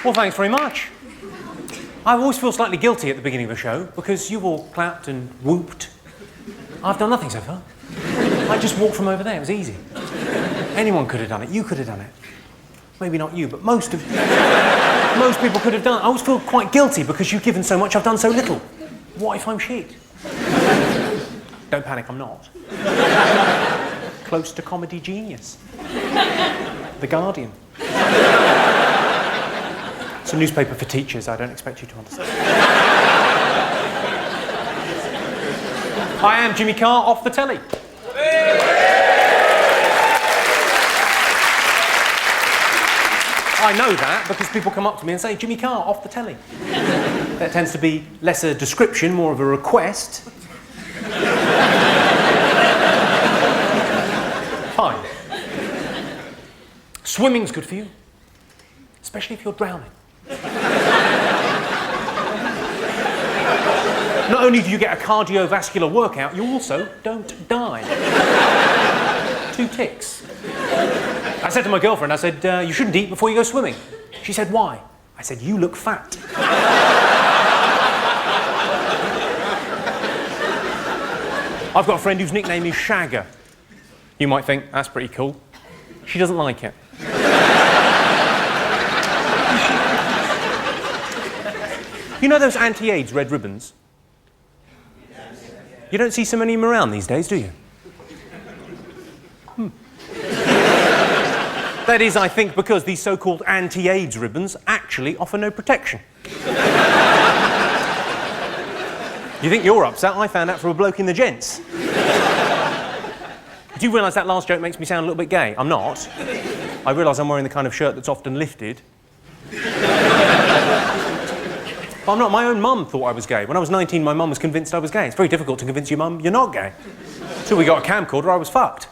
Well, thanks very much. I always feel slightly guilty at the beginning of a show because you've all clapped and whooped. I've done nothing so far. I just walked from over there. It was easy. Anyone could have done it. You could have done it. Maybe not you, but most people could have done it. I always feel quite guilty because you've given so much, I've done so little. What if I'm shit? Don't panic, I'm not. Close to comedy genius. The Guardian. It's a newspaper for teachers, I don't expect you to understand. I am Jimmy Carr, off the telly. I know that because people come up to me and say, Jimmy Carr, off the telly. That tends to be less a description, more of a request. Fine. Swimming's good for you, especially if you're drowning. Not only do you get a cardiovascular workout, you also don't die. 2 ticks. I said to my girlfriend, I said, you shouldn't eat before you go swimming. She said, why? I said, you look fat. I've got a friend whose nickname is Shagger. You might think, that's pretty cool. She doesn't like it. You know those anti-AIDS red ribbons? You don't see so many of them around these days, do you? That is, I think, because these so-called anti-AIDS ribbons actually offer no protection. You think you're upset? I found out from a bloke in the gents. Do you realise that last joke makes me sound a little bit gay? I'm not. I realise I'm wearing the kind of shirt that's often lifted. But I'm not. My own mum thought I was gay. When I was 19, my mum was convinced I was gay. It's very difficult to convince your mum you're not gay. Until we got a camcorder, I was fucked.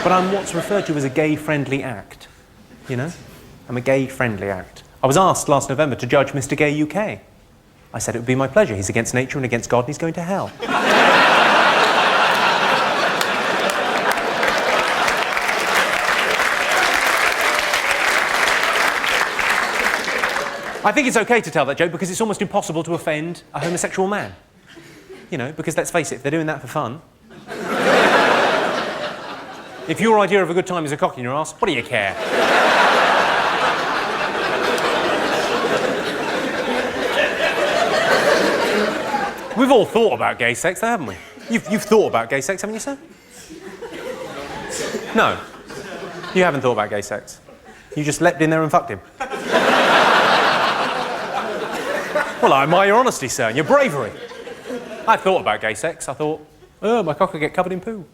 But I'm what's referred to as a gay-friendly act. You know? I'm a gay-friendly act. I was asked last November to judge Mr. Gay UK. I said it would be my pleasure. He's against nature and against God and he's going to hell. I think it's okay to tell that joke because it's almost impossible to offend a homosexual man. You know, because let's face it, if they're doing that for fun... If your idea of a good time is a cock in your arse, what do you care? We've all thought about gay sex, though, haven't we? You've thought about gay sex, haven't you, sir? No. You haven't thought about gay sex. You just leapt in there and fucked him. Well, I admire your honesty, sir, and your bravery. I thought about gay sex. I thought, oh, my cock will get covered in poo.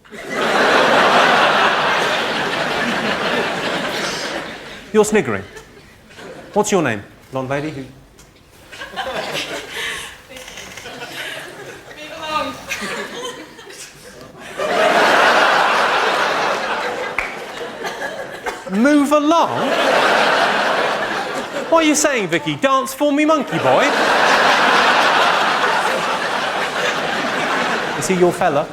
You're sniggering. What's your name, blonde lady? Who... Move along? What are you saying, Vicky? Dance for me, monkey boy? Is he your fella?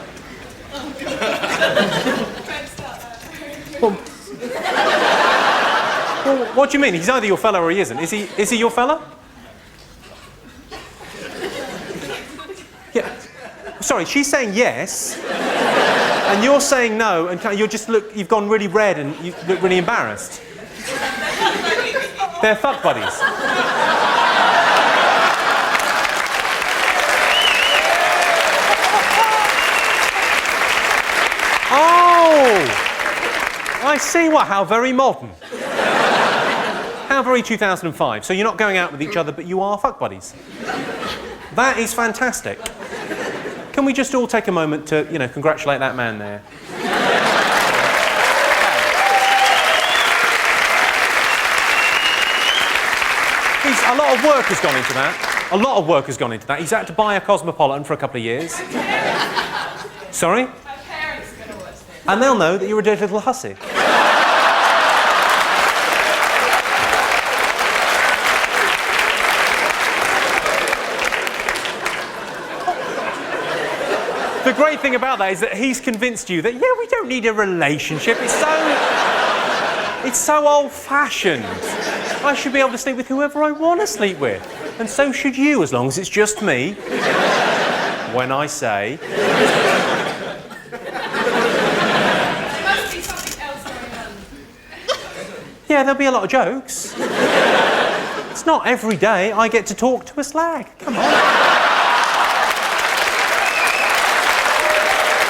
Well, what do you mean? He's either your fella or he isn't. Is he your fella? Yeah. Sorry, she's saying yes, and you're saying no, and you've gone really red and you look really embarrassed. They're fuck buddies. Oh! I see. What? How very modern. How very 2005. So you're not going out with each other, but you are fuck buddies. That is fantastic. Can we just all take a moment to, you know, congratulate that man there? A lot of work has gone into that. A lot of work has gone into that. He's had to buy a Cosmopolitan for a couple of years. Sorry? Her parents are going to watch this. And they'll know that you're a dirty little hussy. The great thing about that is that he's convinced you that, yeah, we don't need a relationship. It's so... It's so old-fashioned. I should be able to sleep with whoever I want to sleep with. And so should you, as long as it's just me. When I say... There must be something else going on. Yeah, there'll be a lot of jokes. It's not every day I get to talk to a slag. Come on.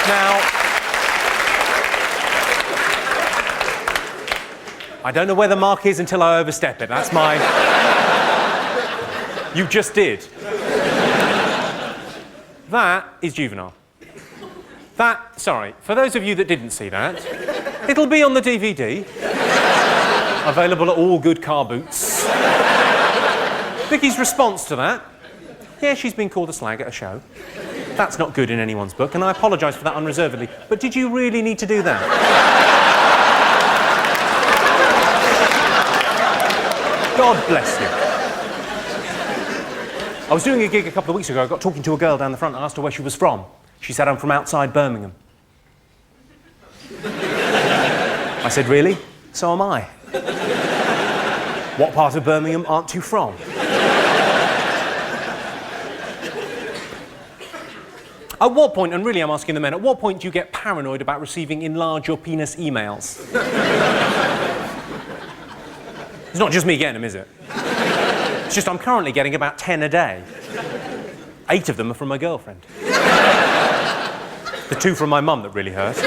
Now... I don't know where the mark is until I overstep it. That's my... You just did. That is juvenile. Sorry, for those of you that didn't see that, it'll be on the DVD. Available at all good car boots. Vicky's response to that, yeah, she's been called a slag at a show. That's not good in anyone's book, and I apologise for that unreservedly. But did you really need to do that? God bless you. I was doing a gig a couple of weeks ago. I got talking to a girl down the front and asked her where she was from. She said, I'm from outside Birmingham. I said, really? So am I. What part of Birmingham aren't you from? At what point, and really I'm asking the men, at what point do you get paranoid about receiving enlarge your penis emails? It's not just me getting them, is it? It's just I'm currently getting about 10 a day. 8 of them are from my girlfriend. The 2 from my mum that really hurt.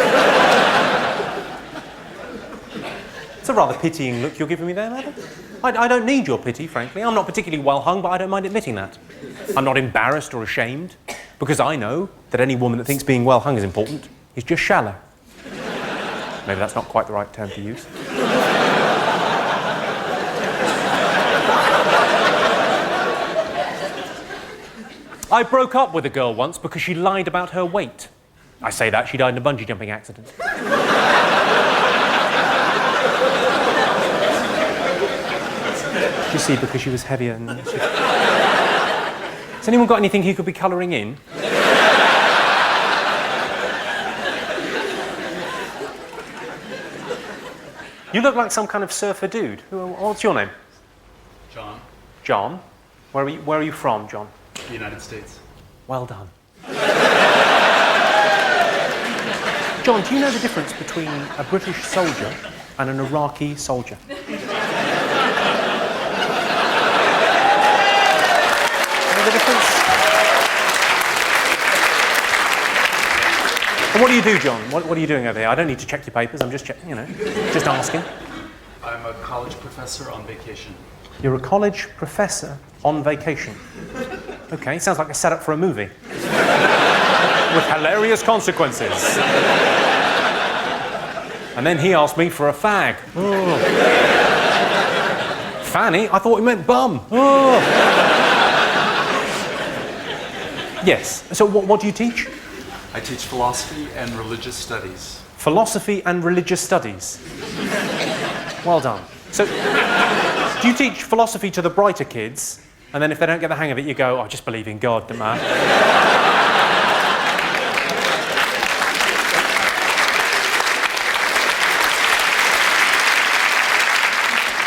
It's a rather pitying look you're giving me there, madam. I don't need your pity, frankly. I'm not particularly well hung, but I don't mind admitting that. I'm not embarrassed or ashamed, because I know that any woman that thinks being well hung is important is just shallow. Maybe that's not quite the right term to use. I broke up with a girl once because she lied about her weight. I say that, she died in a bungee jumping accident. You see, because she was heavier than... Has anyone got anything he could be colouring in? You look like some kind of surfer dude. What's your name? John. John? Where are you from, John? The United States. Well done. John, do you know the difference between a British soldier and an Iraqi soldier? You know the difference? And what do you do, John? What are you doing over here? I don't need to check your papers, I'm just checking, just asking. I'm a college professor on vacation. You're a college professor on vacation. Okay, sounds like a setup for a movie. With hilarious consequences. And then he asked me for a fag. Oh. Fanny? I thought he meant bum. Oh. Yes. So what do you teach? I teach philosophy and religious studies. Philosophy and religious studies. Well done. So, do you teach philosophy to the brighter kids, and then if they don't get the hang of it, you go, I just believe in God, don't I?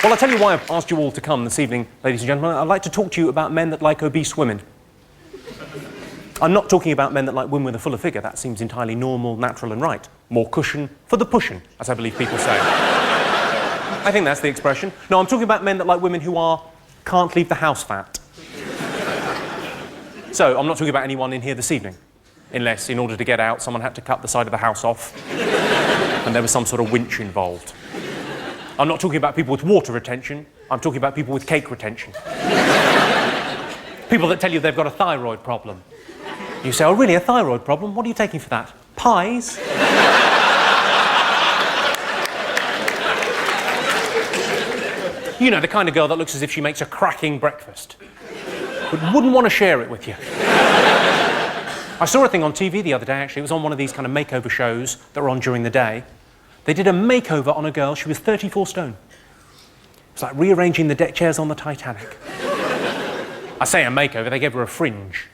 Well, I'll tell you why I've asked you all to come this evening, ladies and gentlemen. I'd like to talk to you about men that like obese women. I'm not talking about men that like women with a fuller figure. That seems entirely normal, natural and right. More cushion for the pushing, as I believe people say. I think that's the expression. No, I'm talking about men that like women who can't leave the house fat. So, I'm not talking about anyone in here this evening. Unless, in order to get out, someone had to cut the side of the house off and there was some sort of winch involved. I'm not talking about people with water retention. I'm talking about people with cake retention. People that tell you they've got a thyroid problem. You say, oh, really, a thyroid problem? What are you taking for that? Pies? You know, the kind of girl that looks as if she makes a cracking breakfast, but wouldn't want to share it with you. I saw a thing on TV the other day, actually. It was on one of these kind of makeover shows that were on during the day. They did a makeover on a girl. She was 34 stone. It's like rearranging the deck chairs on the Titanic. I say a makeover, they gave her a fringe.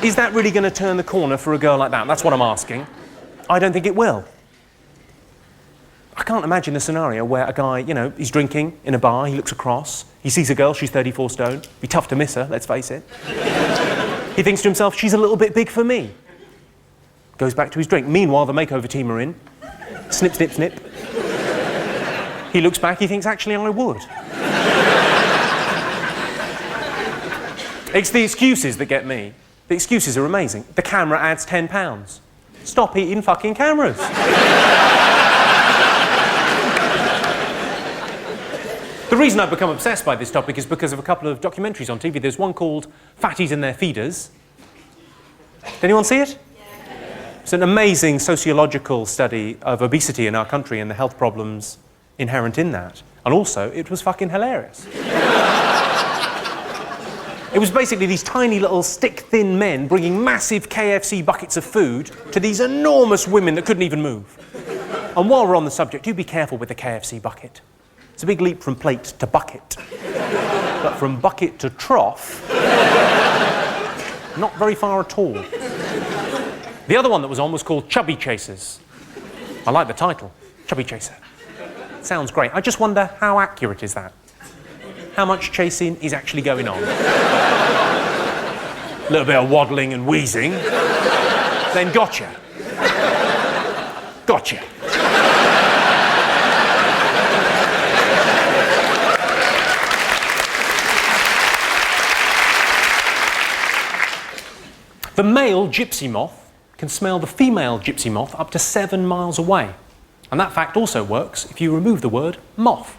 Is that really going to turn the corner for a girl like that? That's what I'm asking. I don't think it will. I can't imagine a scenario where a guy, you know, he's drinking in a bar, he looks across, he sees a girl, she's 34 stone, be tough to miss her, let's face it. He thinks to himself, she's a little bit big for me. Goes back to his drink. Meanwhile, the makeover team are in. Snip, snip, snip. He looks back, he thinks, actually, I would. It's the excuses that get me. The excuses are amazing. The camera adds £10. Stop eating fucking cameras. The reason I've become obsessed by this topic is because of a couple of documentaries on TV. There's one called Fatties and Their Feeders. Did anyone see it? It's an amazing sociological study of obesity in our country and the health problems inherent in that. And also, it was fucking hilarious. It was basically these tiny little stick-thin men bringing massive KFC buckets of food to these enormous women that couldn't even move. And while we're on the subject, do be careful with the KFC bucket. It's a big leap from plate to bucket. But from bucket to trough, not very far at all. The other one that was on was called Chubby Chasers. I like the title, Chubby Chaser. Sounds great. I just wonder, how accurate is that? How much chasing is actually going on? A little bit of waddling and wheezing. Then gotcha. Gotcha. The male gypsy moth can smell the female gypsy moth up to 7 miles away. And that fact also works if you remove the word moth.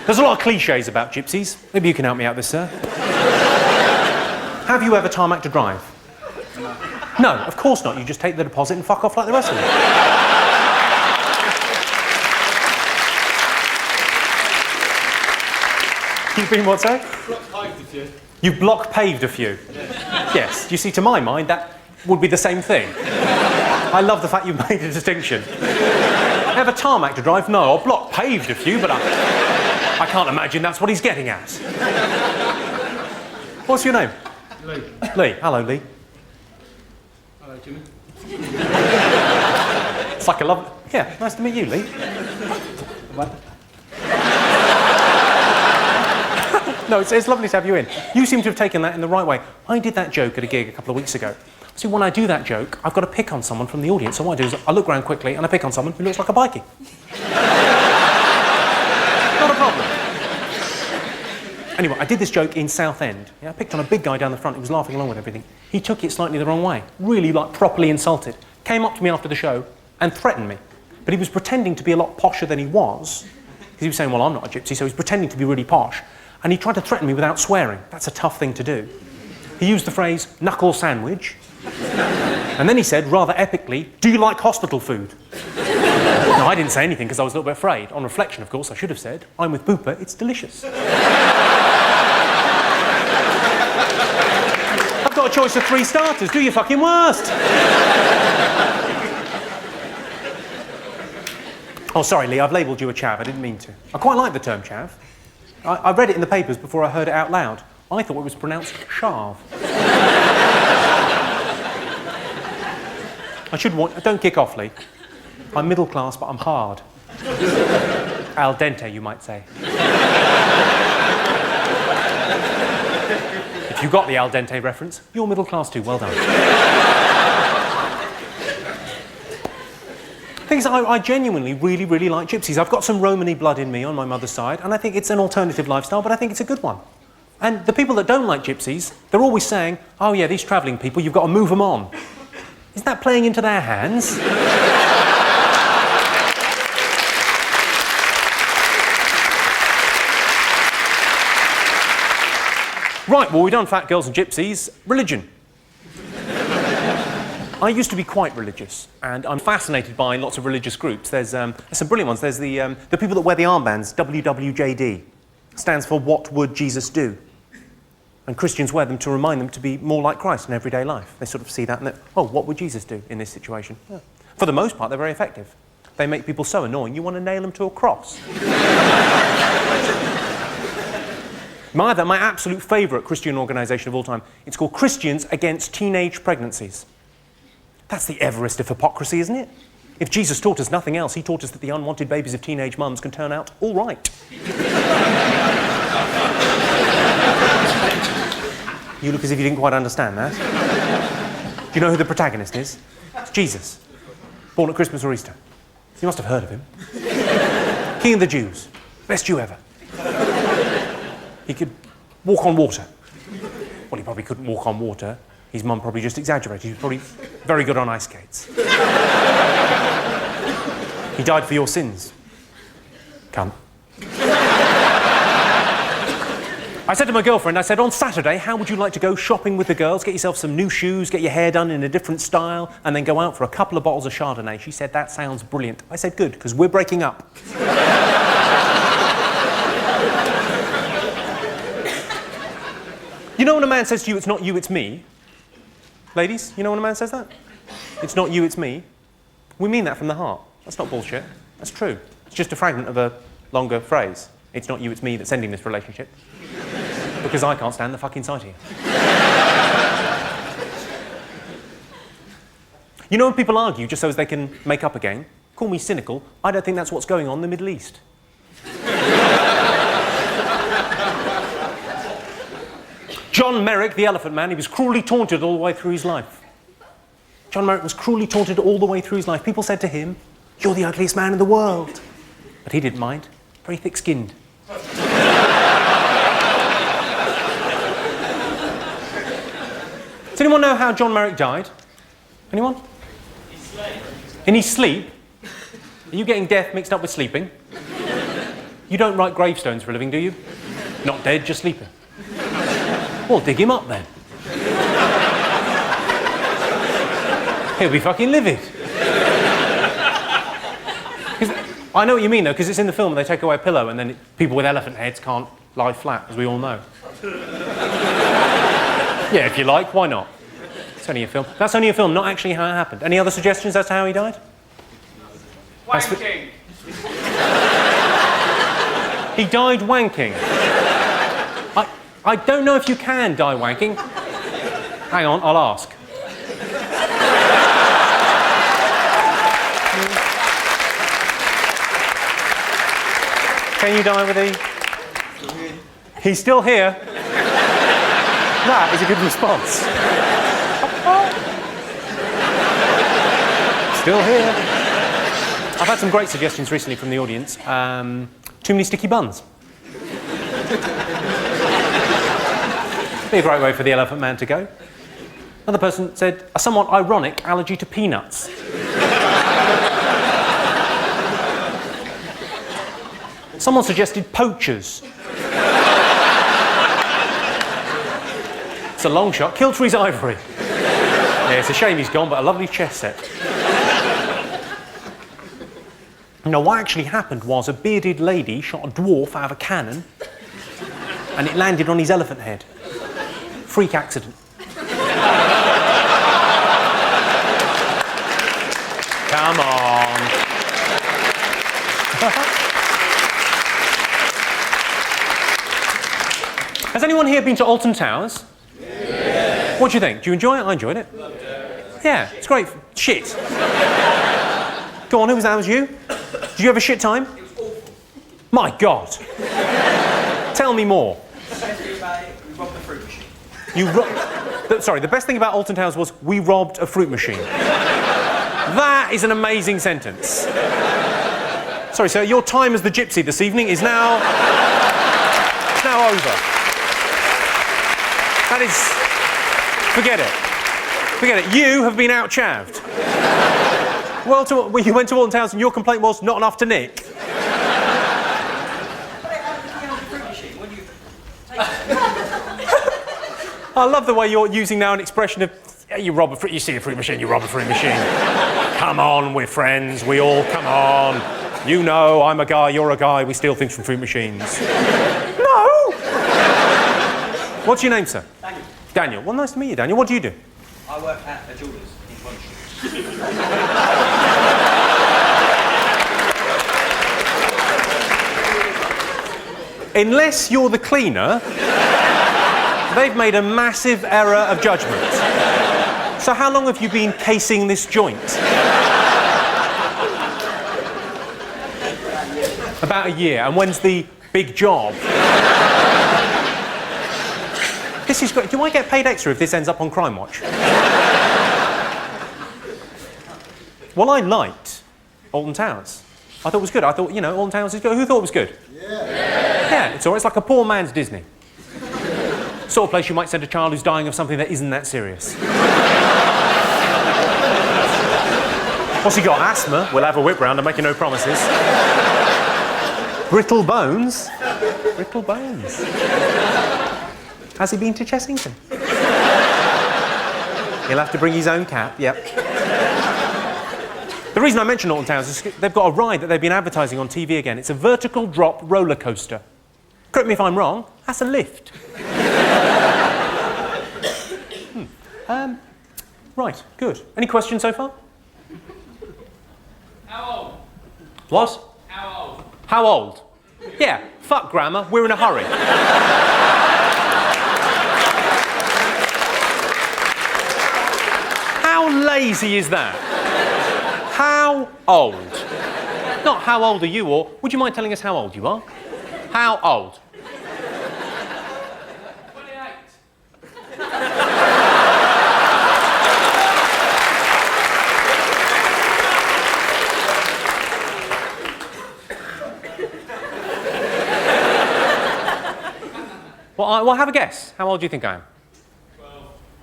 There's a lot of cliches about gypsies. Maybe you can help me out with this, sir. Have you ever tarmac to drive? No, of course not. You just take the deposit and fuck off like the rest of them. You've been what, sir? Block paved a few. You've block paved a few? Yeah. Yes. You see, to my mind, that would be the same thing. I love the fact you've made a distinction. Ever tarmac to drive? No, I'll block paved a few, but I can't imagine that's what he's getting at. What's your name? Lee. Lee. Hello, Lee. Hello, Jimmy. It's like a love... Yeah, nice to meet you, Lee. What? No, it's lovely to have you in. You seem to have taken that in the right way. I did that joke at a gig a couple of weeks ago. See, when I do that joke, I've got to pick on someone from the audience. So what I do is I look around quickly and I pick on someone who looks like a bikie. Not a problem. Anyway, I did this joke in Southend. Yeah, I picked on a big guy down the front who was laughing along with everything. He took it slightly the wrong way. Really, like, properly insulted. Came up to me after the show and threatened me. But he was pretending to be a lot posher than he was. Because he was saying, well, I'm not a gypsy, so he's pretending to be really posh. And he tried to threaten me without swearing. That's a tough thing to do. He used the phrase, knuckle sandwich. And then he said, rather epically, do you like hospital food? No, I didn't say anything because I was a little bit afraid. On reflection, of course, I should have said, I'm with Booper, it's delicious. I've got a choice of 3 starters. Do your fucking worst. Oh, sorry, Lee, I've labelled you a chav. I didn't mean to. I quite like the term chav. I read it in the papers before I heard it out loud. I thought it was pronounced chav. Don't kick off, Lee. I'm middle class, but I'm hard. Al dente, you might say. If you got the al dente reference, you're middle class too. Well done. Things I genuinely really, really like gypsies. I've got some Romany blood in me on my mother's side, and I think it's an alternative lifestyle, but I think it's a good one. And the people that don't like gypsies, they're always saying, oh yeah, these travelling people, you've got to move them on. Isn't that playing into their hands? Right, well, we've done fat girls and gypsies. Religion. I used to be quite religious, and I'm fascinated by lots of religious groups. There's some brilliant ones. There's the people that wear the armbands, WWJD. Stands for What Would Jesus Do? And Christians wear them to remind them to be more like Christ in everyday life. They sort of see that and oh, what would Jesus do in this situation? Yeah. For the most part, they're very effective. They make people so annoying, you want to nail them to a cross. My absolute favourite Christian organisation of all time. It's called Christians Against Teenage Pregnancies. That's the Everest of hypocrisy, isn't it? If Jesus taught us nothing else, he taught us that the unwanted babies of teenage mums can turn out all right. You look as if you didn't quite understand that. Do you know who the protagonist is? It's Jesus. Born at Christmas or Easter. You must have heard of him. King of the Jews. Best Jew ever. He could walk on water. Well, he probably couldn't walk on water. His mum probably just exaggerated. He was probably very good on ice skates. He died for your sins. Cunt. I said to my girlfriend, I said, on Saturday, how would you like to go shopping with the girls, get yourself some new shoes, get your hair done in a different style, and then go out for a couple of bottles of Chardonnay? She said, that sounds brilliant. I said, good, because we're breaking up. You know when a man says to you, it's not you, it's me? Ladies, you know when a man says that? It's not you, it's me. We mean that from the heart. That's not bullshit. That's true. It's just a fragment of a longer phrase. It's not you, it's me that's ending this relationship. Because I can't stand the fucking sight of you. You know when people argue just so as they can make up again? Call me cynical. I don't think that's what's going on in the Middle East. John Merrick, the Elephant Man, he was cruelly taunted all the way through his life. John Merrick was cruelly taunted all the way through his life. People said to him, you're the ugliest man in the world. But he didn't mind. Very thick-skinned. Does anyone know how John Merrick died? Anyone? In his sleep? Are you getting death mixed up with sleeping? You don't write gravestones for a living, do you? Not dead, just sleeping. Well, dig him up then. He'll be fucking livid. I know what you mean, though, because it's in the film and they take away a pillow and then people with elephant heads can't lie flat, as we all know. Yeah, if you like, why not? It's only a film. That's only a film, not actually how it happened. Any other suggestions as to how he died? Wanking. He died wanking. I don't know if you can die wanking. Hang on, I'll ask. Can you die with a... He's still here. That is a good response. Still here. I've had some great suggestions recently from the audience. Too many sticky buns. Be a great way for the Elephant Man to go. Another person said, a somewhat ironic allergy to peanuts. Someone suggested poachers. It's a long shot. Kiltree's ivory. Yeah, it's a shame he's gone, but a lovely chess set. No, what actually happened was a bearded lady shot a dwarf out of a cannon and it landed on his elephant head. Freak accident. Come on. Has anyone here been to Alton Towers? Yeah. What do you think? Do you enjoy it? I enjoyed it. Yeah, it's great. Shit. Go on, who was that? Was you? Did you have a shit time? It was awful. My God. Tell me more. The best thing about it, we robbed the fruit machine. Sorry, the best thing about Alton Towers was we robbed a fruit machine. That is an amazing sentence. Sorry, sir, your time as the gypsy this evening is now over. That is... Forget it. Forget it. You have been out-chavved. Well, you went to Alton Towers and your complaint was not enough to nick. I love the way you're using now an expression of, you see a fruit machine, you rob a fruit machine. Come on, we're friends, we all, come on. You know, I'm a guy, you're a guy, we steal things from fruit machines. No! What's your name, sir? Daniel. Daniel. Well, nice to meet you, Daniel. What do you do? I work at a jeweller's in Pond Street. Unless you're the cleaner, they've made a massive error of judgment. So how long have you been casing this joint? About a year. And when's the big job? This is great. Do I get paid extra if this ends up on Crime Watch? Well, I liked Alton Towers. I thought it was good. I thought, you know, Alton Towers is good. Who thought it was good? Yeah, it's all right. It's like a poor man's Disney. Sort of place you might send a child who's dying of something that isn't that serious. What's he got? Asthma? We'll have a whip round. I'm making no promises. Brittle bones? Brittle bones. Has he been to Chessington? He'll have to bring his own cap, yep. The reason I mention Alton Towers is they've got a ride that they've been advertising on TV again. It's a vertical drop roller coaster. Correct me if I'm wrong, that's a lift. Right, good. Any questions so far? How old? What? How old? How old? Yeah, fuck grammar, we're in a hurry. How lazy is that? How old? Not how old are you, or would you mind telling us how old you are? How old? 28. Well, have a guess. How old do you think I am?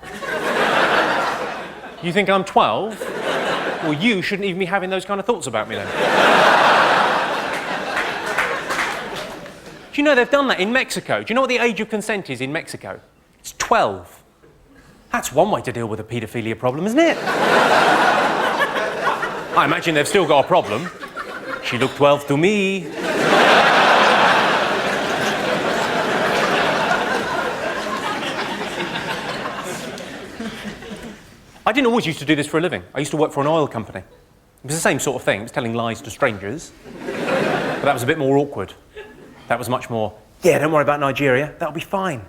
12. You think I'm 12? Well, you shouldn't even be having those kind of thoughts about me then. Do you know they've done that in Mexico? Do you know what the age of consent is in Mexico? It's 12. That's one way to deal with a paedophilia problem, isn't it? I imagine they've still got a problem. She looked 12 to me. I didn't always used to do this for a living. I used to work for an oil company. It was the same sort of thing. It was telling lies to strangers. But that was a bit more awkward. That was much more, yeah, don't worry about Nigeria. That'll be fine.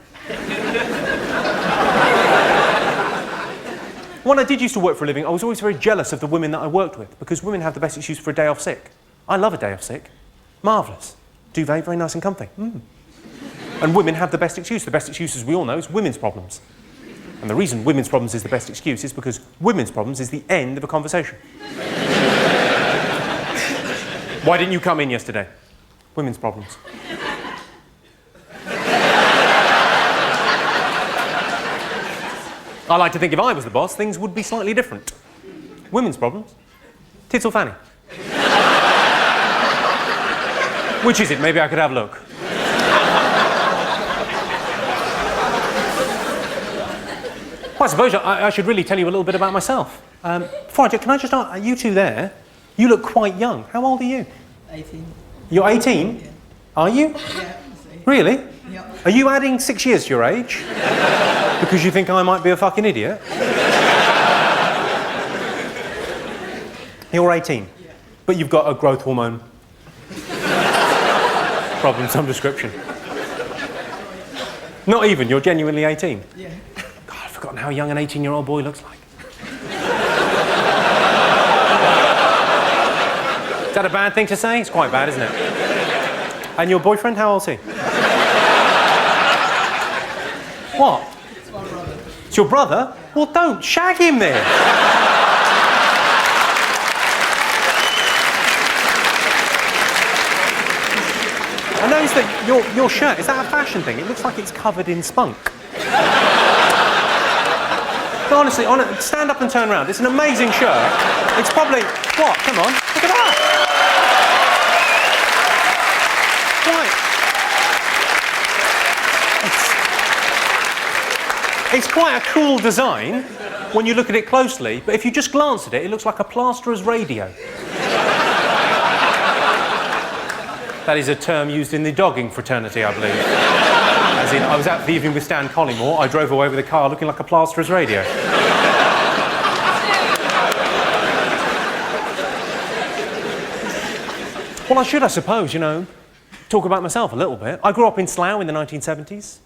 When I did used to work for a living, I was always very jealous of the women that I worked with because women have the best excuse for a day off sick. I love a day off sick. Marvellous. Duvet, very nice and comfy. And women have the best excuse. The best excuse, as we all know, is women's problems. And the reason women's problems is the best excuse is because women's problems is the end of a conversation. Why didn't you come in yesterday? Women's problems. I like to think if I was the boss, things would be slightly different. Women's problems. Tits or fanny? Which is it? Maybe I could have a look. Well, I suppose I should really tell you a little bit about myself. Before I do, can I just ask, you two there, you look quite young. How old are you? 18. You're 18? Yeah. Are you? Yeah. Really? Yeah. Are you adding 6 years to your age? Because you think I might be a fucking idiot? You're 18, but you've got a growth hormone problem of some description. Not even, you're genuinely 18? Yeah. God, I've forgotten how young an 18-year-old boy looks like. Is that a bad thing to say? It's quite bad, isn't it? And your boyfriend, how old is he? What? It's my brother. It's your brother? Well, don't shag him then. I noticed that your shirt, is that a fashion thing? It looks like it's covered in spunk. No, honestly, stand up and turn around. It's an amazing shirt. It's probably... What? Come on. Look at that. It's quite a cool design when you look at it closely, but if you just glance at it, it looks like a plasterer's radio. That is a term used in the dogging fraternity, I believe. As in, I was out for the evening with Stan Collymore, I drove away with a car looking like a plasterer's radio. Well, I should, I suppose, you know. talk about myself a little bit. I grew up in Slough in the 1970s.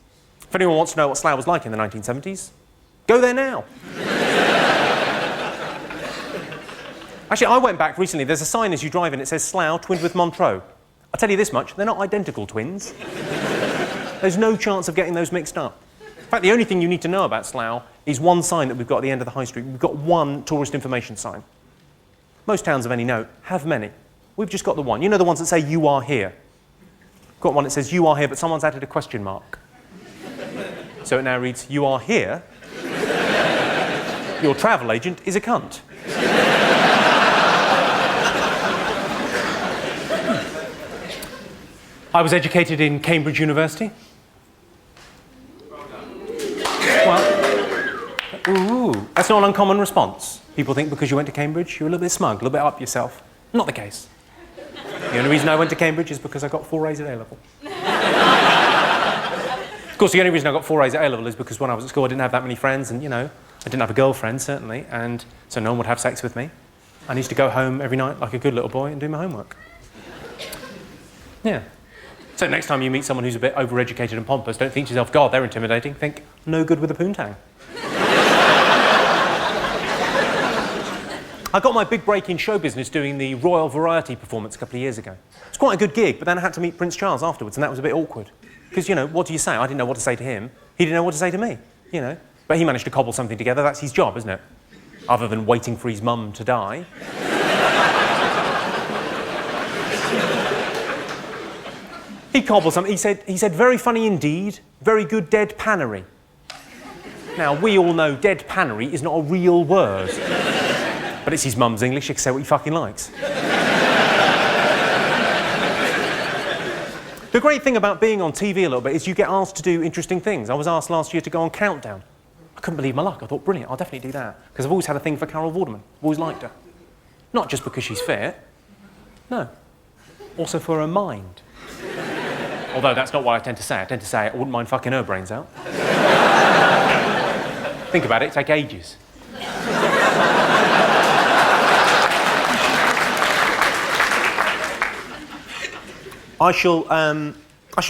If anyone wants to know what Slough was like in the 1970s, go there now. Actually, I went back recently. There's a sign as you drive in, it says Slough twinned with Montreux. I'll tell you this much, they're not identical twins. There's no chance of getting those mixed up. In fact, the only thing you need to know about Slough is one sign that we've got at the end of the high street. We've got one tourist information sign. Most towns of any note have many. We've just got the one. You know the ones that say, you are here? We've got one that says, you are here, but someone's added a question mark. So it now reads, you are here. Your travel agent is a cunt. I was educated in Cambridge University. Well, ooh, that's not an uncommon response. People think because you went to Cambridge, you're a little bit smug, a little bit up yourself. Not the case. The only reason I went to Cambridge is because I got 4 A's at A-level. Of course, the only reason I got 4 A's at A-level is because when I was at school, I didn't have that many friends, and, you know, I didn't have a girlfriend, certainly, and so no one would have sex with me. I used to go home every night like a good little boy and do my homework. Yeah. So next time you meet someone who's a bit overeducated and pompous, don't think to yourself, God, they're intimidating. Think, no good with a poontang. I got my big break in show business doing the Royal Variety performance a couple of years ago. It's quite a good gig, but then I had to meet Prince Charles afterwards, and that was a bit awkward. Because, you know, what do you say? I didn't know what to say to him. He didn't know what to say to me, you know. But he managed to cobble something together. That's his job, isn't it? Other than waiting for his mum to die. He cobbled something. He said, very funny indeed, very good deadpannery. Now, we all know deadpannery is not a real word. But it's his mum's English, he can say what he fucking likes. The great thing about being on TV a little bit is you get asked to do interesting things. I was asked last year to go on Countdown. I couldn't believe my luck. I thought, brilliant, I'll definitely do that. Because I've always had a thing for Carol Vorderman. I've always liked her. Not just because she's fit. No. Also for her mind. Although that's not what I tend to say. I tend to say I wouldn't mind fucking her brains out. Think about it, it'd take ages. I should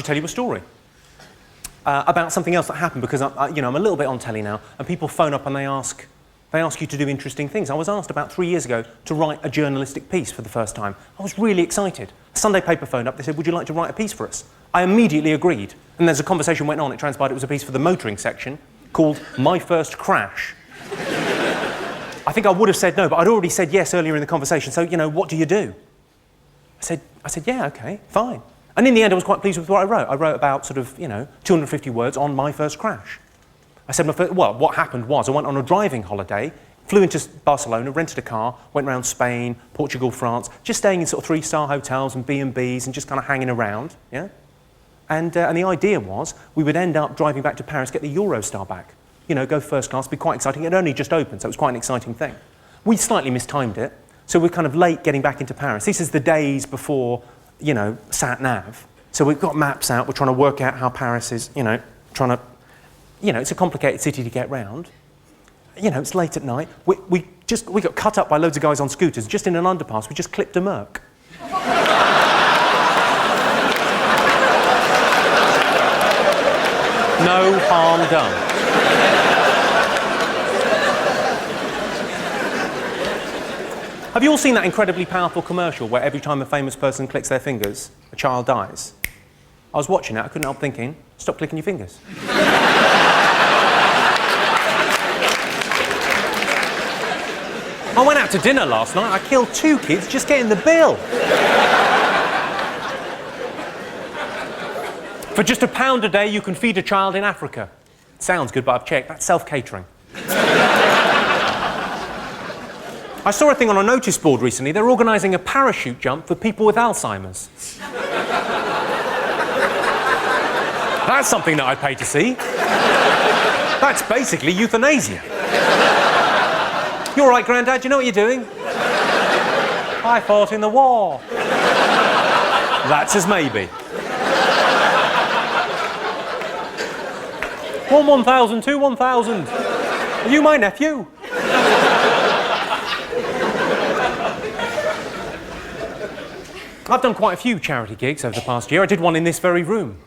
tell you a story about something else that happened because I'm a little bit on telly now, and people phone up and they ask you to do interesting things. I was asked about 3 years ago to write a journalistic piece for the first time. I was really excited. A Sunday paper phoned up. They said, "Would you like to write a piece for us?" I immediately agreed, and as the conversation went on, it transpired it was a piece for the motoring section called "My First Crash." I think I would have said no, but I'd already said yes earlier in the conversation. So, you know, what do you do? I said, yeah, okay, fine. And in the end, I was quite pleased with what I wrote. I wrote about sort of, 250 words on my first crash. I said, what happened was I went on a driving holiday, flew into Barcelona, rented a car, went around Spain, Portugal, France, just staying in sort of 3-star hotels and B&Bs and just kind of hanging around, yeah? And the idea was we would end up driving back to Paris, get the Eurostar back. You know, go first class, be quite exciting. It had only just opened, so it was quite an exciting thing. We slightly mistimed it. So we're kind of late getting back into Paris. This is the days before, sat-nav. So we've got maps out, we're trying to work out how Paris is, it's a complicated city to get round. It's late at night. We got cut up by loads of guys on scooters, just in an underpass, we just clipped a Merc. No harm done. Have you all seen that incredibly powerful commercial where every time a famous person clicks their fingers, a child dies? I was watching it, I couldn't help thinking, stop clicking your fingers. I went out to dinner last night, I killed 2 kids just getting the bill. For just £1 a day, you can feed a child in Africa. Sounds good, but I've checked, that's self-catering. I saw a thing on a notice board recently. They're organising a parachute jump for people with Alzheimer's. That's something that I'd pay to see. That's basically euthanasia. You all right, Grandad? You know what you're doing? I fought in the war. That's as maybe. 1,000, 2, 1,000. Are you my nephew? I've done quite a few charity gigs over the past year. I did one in this very room.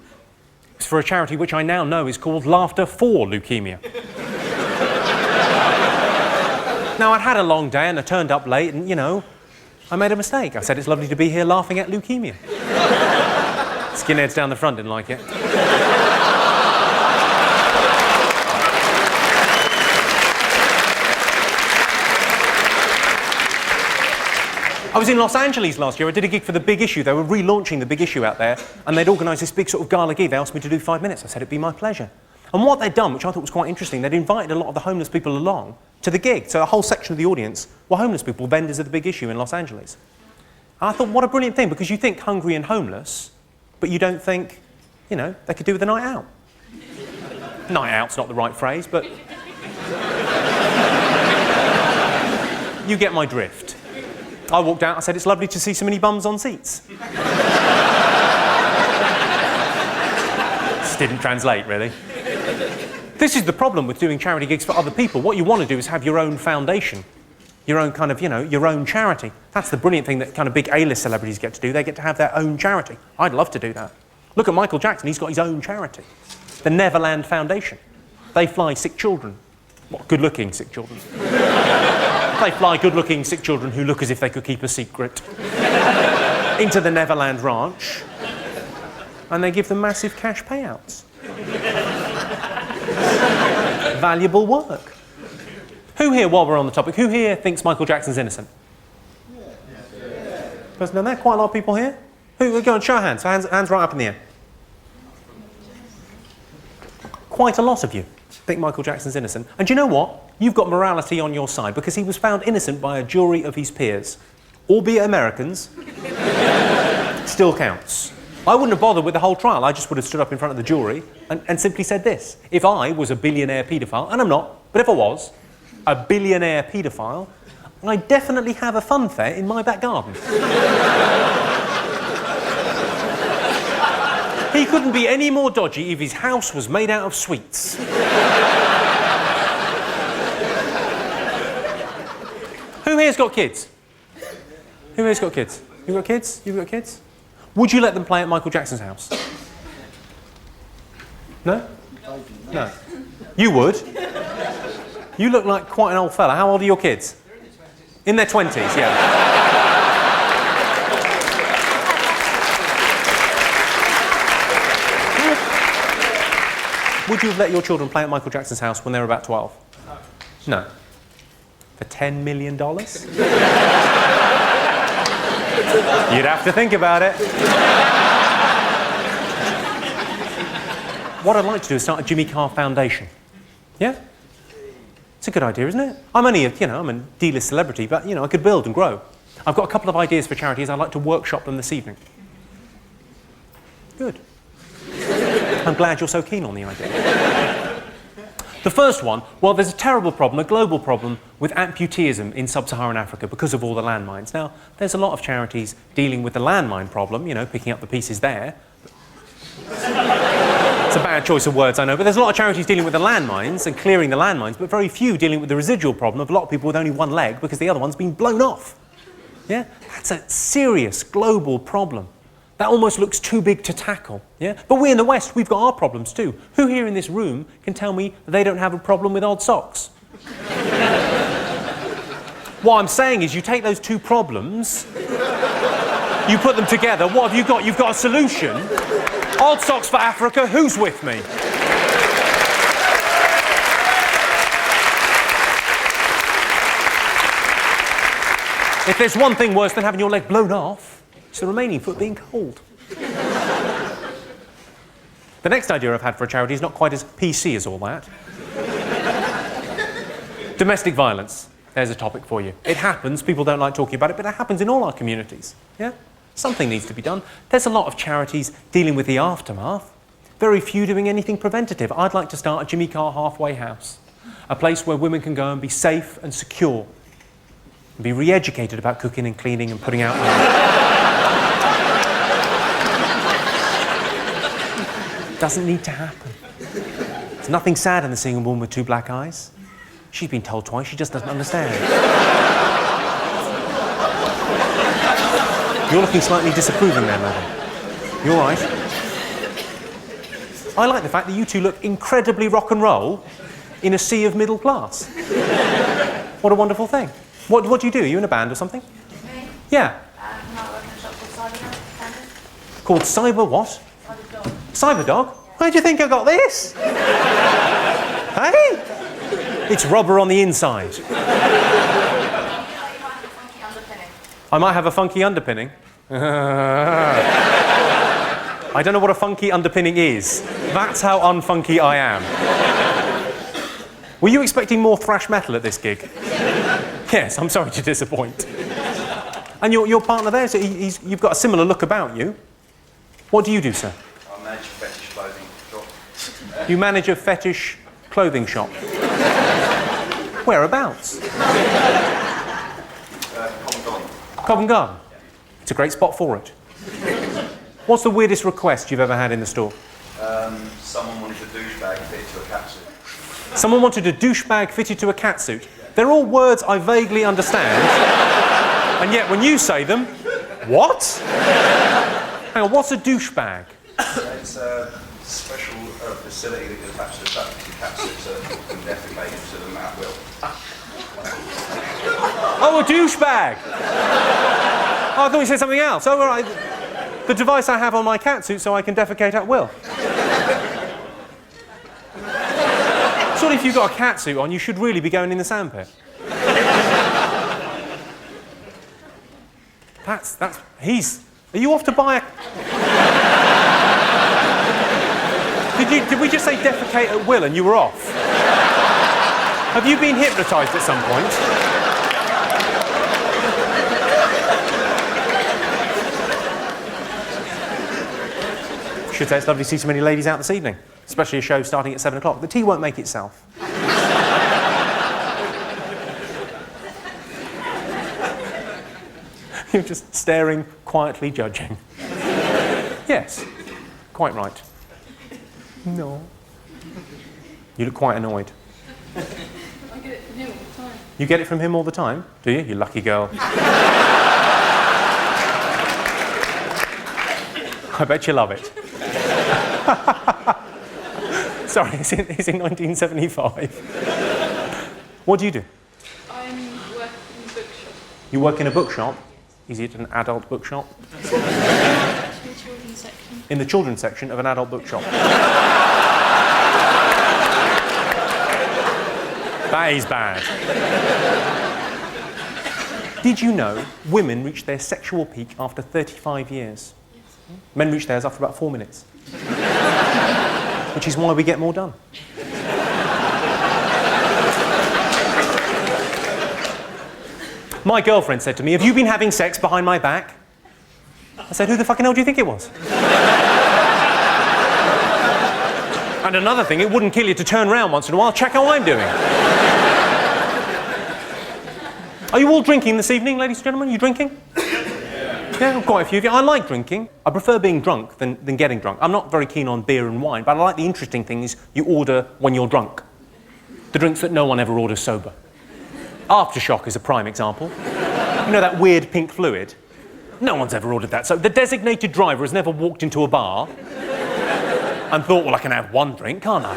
It's for a charity which I now know is called Laughter for Leukemia. Now, I'd had a long day and I turned up late and, you know, I made a mistake. I said it's lovely to be here laughing at leukemia. Skinheads down the front didn't like it. I was in Los Angeles last year. I did a gig for The Big Issue. They were relaunching The Big Issue out there, and they'd organised this big sort of gala gig. They asked me to do 5 minutes. I said it'd be my pleasure. And what they'd done, which I thought was quite interesting, they'd invited a lot of the homeless people along to the gig. So a whole section of the audience were homeless people, vendors of The Big Issue in Los Angeles. And I thought, what a brilliant thing, because you think hungry and homeless, but you don't think, you know, they could do with a night out. Night out's not the right phrase, but you get my drift. I walked out, I said, it's lovely to see so many bums on seats. This didn't translate, really. This is the problem with doing charity gigs for other people. What you want to do is have your own foundation, your own kind of, you know, your own charity. That's the brilliant thing that kind of big A-list celebrities get to do. They get to have their own charity. I'd love to do that. Look at Michael Jackson, he's got his own charity. The Neverland Foundation. They fly sick children. What, good-looking sick children. They fly good-looking sick children who look as if they could keep a secret into the Neverland Ranch, and they give them massive cash payouts. Valuable work. Who here, while we're on the topic, who here thinks Michael Jackson's innocent? Because now there are quite a lot of people here. Who? Go on, show of hands. Hands right up in the air. Quite a lot of you think Michael Jackson's innocent. And do you know what? You've got morality on your side, because he was found innocent by a jury of his peers, albeit Americans. Still counts. I wouldn't have bothered with the whole trial. I just would have stood up in front of the jury and simply said this. If I was a billionaire paedophile, and I'm not, but if I was a billionaire paedophile, I definitely have a fun fair in my back garden. He couldn't be any more dodgy if his house was made out of sweets. Who here's got kids? Who here's got kids? You got kids? You've got kids? Would you let them play at Michael Jackson's house? No? No. You would? You look like quite an old fella. How old are your kids? In their 20s, yeah. Would you have let your children play at Michael Jackson's house when they were about 12? No. For $10 million? You'd have to think about it. What I'd like to do is start a Jimmy Carr Foundation. Yeah? It's a good idea, isn't it? I'm only I'm a D-list celebrity, but, I could build and grow. I've got a couple of ideas for charities. I'd like to workshop them this evening. Good. I'm glad you're so keen on the idea. The first one, well, there's a terrible problem, a global problem, with amputeeism in sub-Saharan Africa because of all the landmines. Now, there's a lot of charities dealing with the landmine problem, picking up the pieces there. It's a bad choice of words, I know, but there's a lot of charities dealing with the landmines and clearing the landmines, but very few dealing with the residual problem of a lot of people with only one leg because the other one's been blown off. Yeah? That's a serious global problem. That almost looks too big to tackle, yeah? But we in the West, we've got our problems too. Who here in this room can tell me they don't have a problem with odd socks? What I'm saying is you take those two problems, you put them together, what have you got? You've got a solution. Odd socks for Africa, who's with me? If there's one thing worse than having your leg blown off, it's the remaining foot being cold. The next idea I've had for a charity is not quite as PC as all that. Domestic violence. There's a topic for you. It happens, people don't like talking about it, but it happens in all our communities. Yeah? Something needs to be done. There's a lot of charities dealing with the aftermath. Very few doing anything preventative. I'd like to start a Jimmy Carr halfway house. A place where women can go and be safe and secure. And be re-educated about cooking and cleaning and putting out... Doesn't need to happen. There's nothing sad in the seeing a woman with two black eyes. She's been told twice, she just doesn't understand. You're looking slightly disapproving there, madam. You're right. I like the fact that you two look incredibly rock and roll in a sea of middle class. What a wonderful thing. What do you do? Are you in a band or something? Me? Yeah. No, I work in a shop called Cyber. Called Cyber what? Cyber Dog. Cyberdog? Where do you think I got this? Hey? It's rubber on the inside. I might have a funky underpinning. I don't know what a funky underpinning is. That's how unfunky I am. Were you expecting more thrash metal at this gig? Yes, I'm sorry to disappoint. And your partner there, so you've got a similar look about you. What do you do, sir? I manage a fetish clothing shop. You manage a fetish clothing shop. Whereabouts? Covent Garden. Covent Garden. It's a great spot for it. What's the weirdest request you've ever had in the store? Someone wanted a douchebag fitted to a catsuit. Someone wanted a douchebag fitted to a catsuit. They're all words I vaguely understand, and yet when you say them, what? Hang on, what's a douchebag? It's a special facility that you attach to the catsuit so that people can defecate into them at will. Oh, a douchebag! Oh, I thought you said something else. Oh, all right. The device I have on my catsuit so I can defecate at will. Surely if you've got a catsuit on, you should really be going in the sandpit. Are you off to buy a... Did we just say defecate at will and you were off? Have you been hypnotised at some point? Should say it's lovely to see so many ladies out this evening, especially a show starting at 7 o'clock. The tea won't make itself. You're just staring, quietly judging. Yes, quite right. No. You look quite annoyed. I get it from him all the time. You get it from him all the time, do you? You lucky girl. I bet you love it. Sorry, it's in 1975. What do you do? I'm working in a bookshop. You work in a bookshop? Is it an adult bookshop? Actually, the children's section. In the children's section of an adult bookshop. That is bad. Did you know women reach their sexual peak after 35 years? Yes. Men reach theirs after about 4 minutes. Which is why we get more done. My girlfriend said to me, "Have you been having sex behind my back?" I said, "Who the fucking hell do you think it was?" And another thing, it wouldn't kill you to turn around once in a while, check how I'm doing. Are you all drinking this evening, ladies and gentlemen? Are you drinking? Yeah, quite a few of you. I like drinking. I prefer being drunk than getting drunk. I'm not very keen on beer and wine, but I like the interesting things you order when you're drunk. The drinks that no one ever orders sober. Aftershock is a prime example. You know that weird pink fluid? No one's ever ordered that. So the designated driver has never walked into a bar and thought, well, I can have one drink, can't I?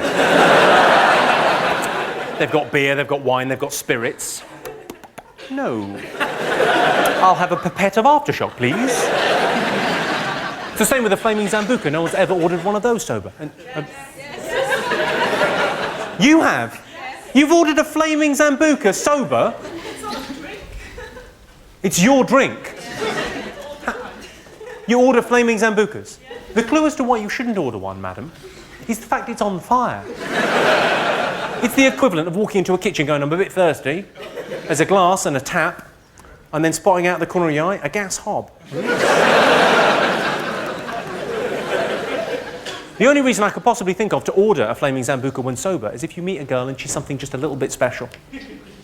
They've got beer, they've got wine, they've got spirits. No. I'll have a pipette of Aftershock, please. It's the same with the Flaming Zambuca. No one's ever ordered one of those sober. You have? You've ordered a Flaming Zambuca sober? It's your drink. You order Flaming Zambucas. The clue as to why you shouldn't order one, madam, is the fact it's on fire. It's the equivalent of walking into a kitchen going, I'm a bit thirsty. There's a glass and a tap, and then spotting out the corner of your eye, a gas hob. The only reason I could possibly think of to order a Flaming Zambuca when sober is if you meet a girl and she's something just a little bit special.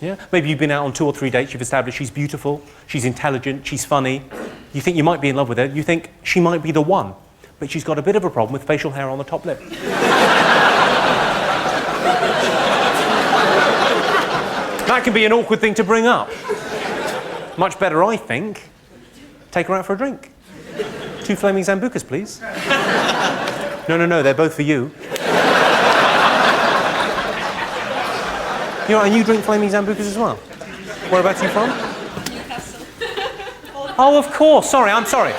Yeah? Maybe you've been out on 2 or 3 dates, you've established she's beautiful, she's intelligent, she's funny. You think you might be in love with her, you think she might be the one, but she's got a bit of a problem with facial hair on the top lip. That can be an awkward thing to bring up. Much better, I think, Take her out for a drink. 2 flaming Zambucas, please. No, they're both for you. You know, and you drink flaming Zambucas as well? Whereabouts are you from? Newcastle. Oh, of course. Sorry, I'm sorry.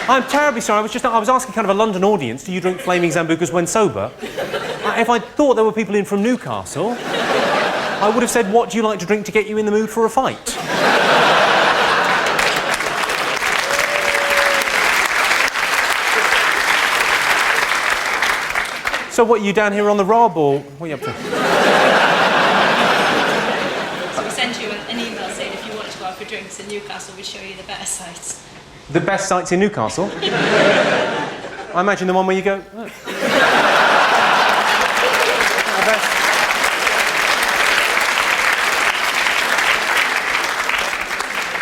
I'm terribly sorry. I was asking kind of a London audience, do you drink flaming Zambucas when sober? If I thought there were people in from Newcastle, I would have said, what do you like to drink to get you in the mood for a fight? So what, you down here on the Rob, or what are you up to? So we sent you an email saying if you wanted to go out for drinks in Newcastle, we'd show you the better sites. The best sites in Newcastle? I imagine the one where you go... Oh. The best.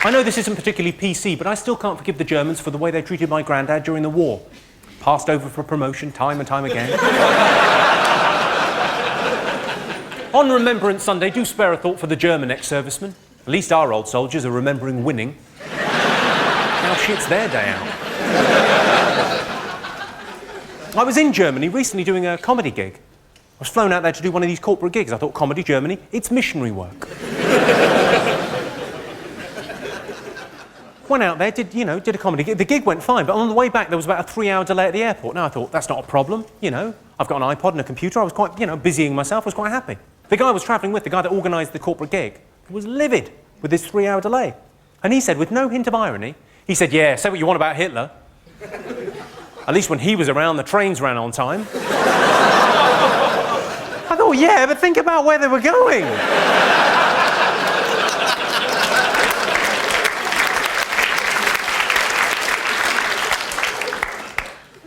I know this isn't particularly PC, but I still can't forgive the Germans for the way they treated my granddad during the war. Passed over for promotion time and time again. On Remembrance Sunday, do spare a thought for the German ex-servicemen. At least our old soldiers are remembering winning. Now shit's their day out. I was in Germany recently doing a comedy gig. I was flown out there to do one of these corporate gigs. I thought, comedy, Germany, it's missionary work. Went out there, did a comedy gig. The gig went fine, but on the way back there was about a 3-hour delay at the airport. Now I thought, that's not a problem, I've got an iPod and a computer. I was quite, busying myself. I was quite happy. The guy I was travelling with, the guy that organised the corporate gig, was livid with this 3-hour delay. And he said, with no hint of irony, he said, yeah, say what you want about Hitler. At least when he was around, the trains ran on time. I thought, yeah, but think about where they were going.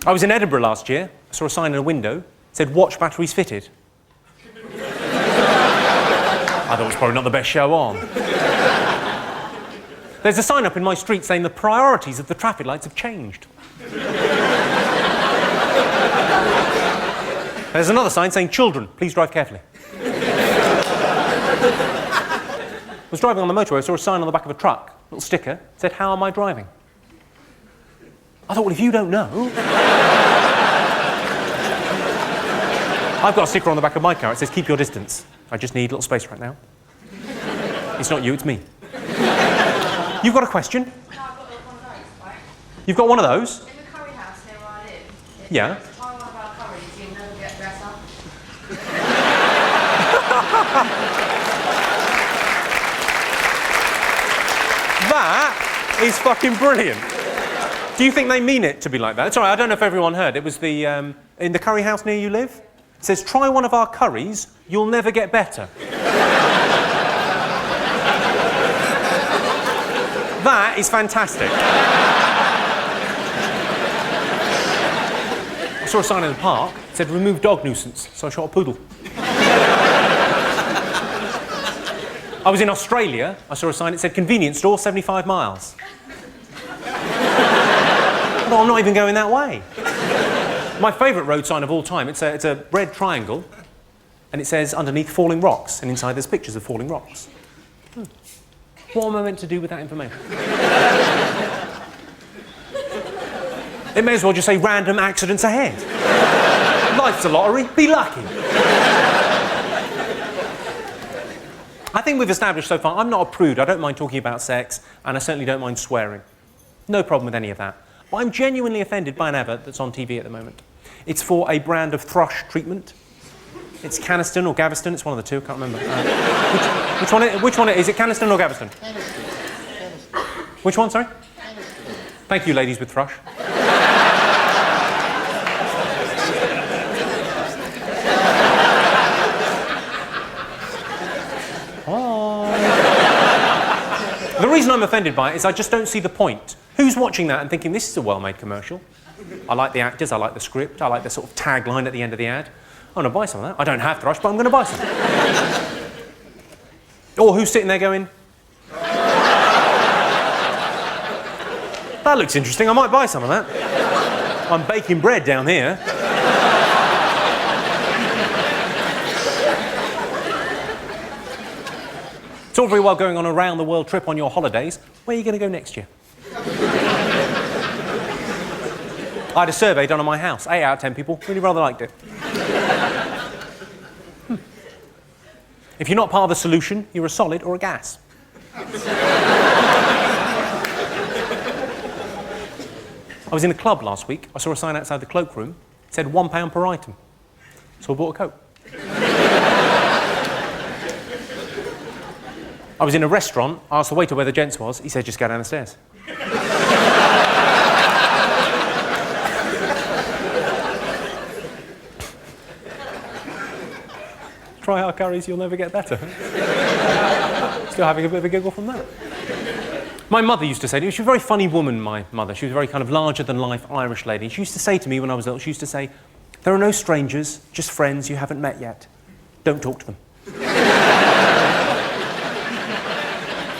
I was in Edinburgh last year. I saw a sign in a window. It said, watch batteries fitted. I thought it was probably not the best show on. There's a sign up in my street saying the priorities of the traffic lights have changed. There's another sign saying, children, please drive carefully. I was driving on the motorway. I saw a sign on the back of a truck, a little sticker, said, how am I driving? I thought, well, if you don't know... I've got a sticker on the back of my car. It says, keep your distance. I just need a little space right now. It's not you, it's me. You've got a question? No, I've got one of those, right? You've got one of those? In the curry house near where I live. Yeah. Try one of our curries, you'll never get better. That is fucking brilliant. Do you think they mean it to be like that? Sorry, I don't know if everyone heard. It was the in the curry house near you live. It says, try one of our curries, you'll never get better. That is fantastic. I saw a sign in the park. It said, remove dog nuisance. So I shot a poodle. I was in Australia. I saw a sign. It said, convenience store, 75 miles. No, I'm not even going that way. My favourite road sign of all time, it's a red triangle, and it says underneath falling rocks, and inside there's pictures of falling rocks. What am I meant to do with that information? It may as well just say random accidents ahead. Life's a lottery, be lucky. I think we've established so far, I'm not a prude, I don't mind talking about sex, and I certainly don't mind swearing. No problem with any of that. But I'm genuinely offended by an advert that's on TV at the moment. It's for a brand of thrush treatment. It's Caniston or Gaveston, it's one of the two, I can't remember. Which one is it, Caniston or Gaveston? Which one, sorry? Thank you, ladies with thrush. The reason I'm offended by it is I just don't see the point. Who's watching that and thinking, this is a well-made commercial? I like the actors, I like the script, I like the sort of tagline at the end of the ad. I'm going to buy some of that. I don't have thrush, but I'm going to buy some. Or who's sitting there going, that looks interesting, I might buy some of that. I'm baking bread down here. It's all very well going on a round-the-world trip on your holidays. Where are you going to go next year? I had a survey done on my house. 8 out of 10 people really rather liked it. If you're not part of the solution, you're a solid or a gas. I was in a club last week. I saw a sign outside the cloakroom. It said £1 per item. So I bought a coat. I was in a restaurant. I asked the waiter where the gents was. He said, just go down the stairs. Try our curries, you'll never get better. Still having a bit of a giggle from that. My mother used to say to me, she was a very funny woman, my mother. She was a very kind of larger-than-life Irish lady. She used to say to me when I was little, she used to say, there are no strangers, just friends you haven't met yet. Don't talk to them.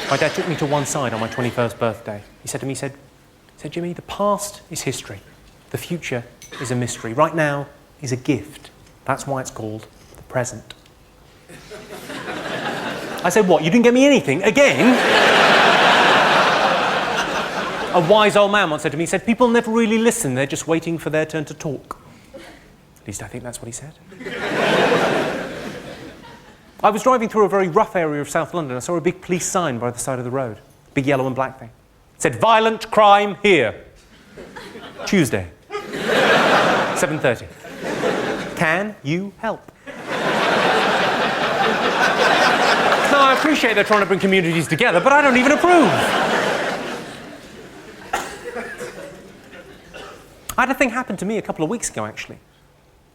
My dad took me to one side on my 21st birthday. He said to me, he said, Jimmy, the past is history. The future is a mystery. Right now is a gift. That's why it's called the present. I said, what, you didn't get me anything? Again? A wise old man once said to me, he said, people never really listen, they're just waiting for their turn to talk. At least I think that's what he said. I was driving through a very rough area of South London. I saw a big police sign by the side of the road. Big yellow and black thing. It said, violent crime here. Tuesday. 7:30. Can you help? No, I appreciate they're trying to bring communities together, but I don't even approve. I had a thing happen to me a couple of weeks ago, actually.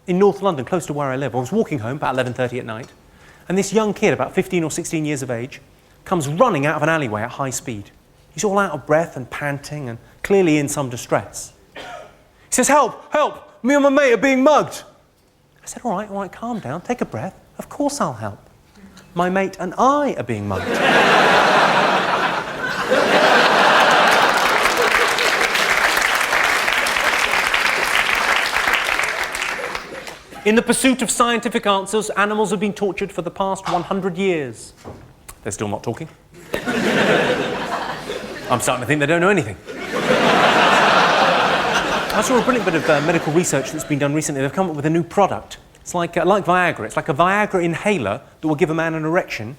In North London, close to where I live. I was walking home about 11:30 at night, and this young kid, about 15 or 16 years of age, comes running out of an alleyway at high speed. He's all out of breath and panting and clearly in some distress. He says, help, help, me and my mate are being mugged. I said, all right, calm down, take a breath. Of course I'll help. My mate and I are being mugged. In the pursuit of scientific answers, animals have been tortured for the past 100 years. They're still not talking. I'm starting to think they don't know anything. I saw a brilliant bit of medical research that's been done recently. They've come up with a new product. It's like Viagra. It's like a Viagra inhaler that will give a man an erection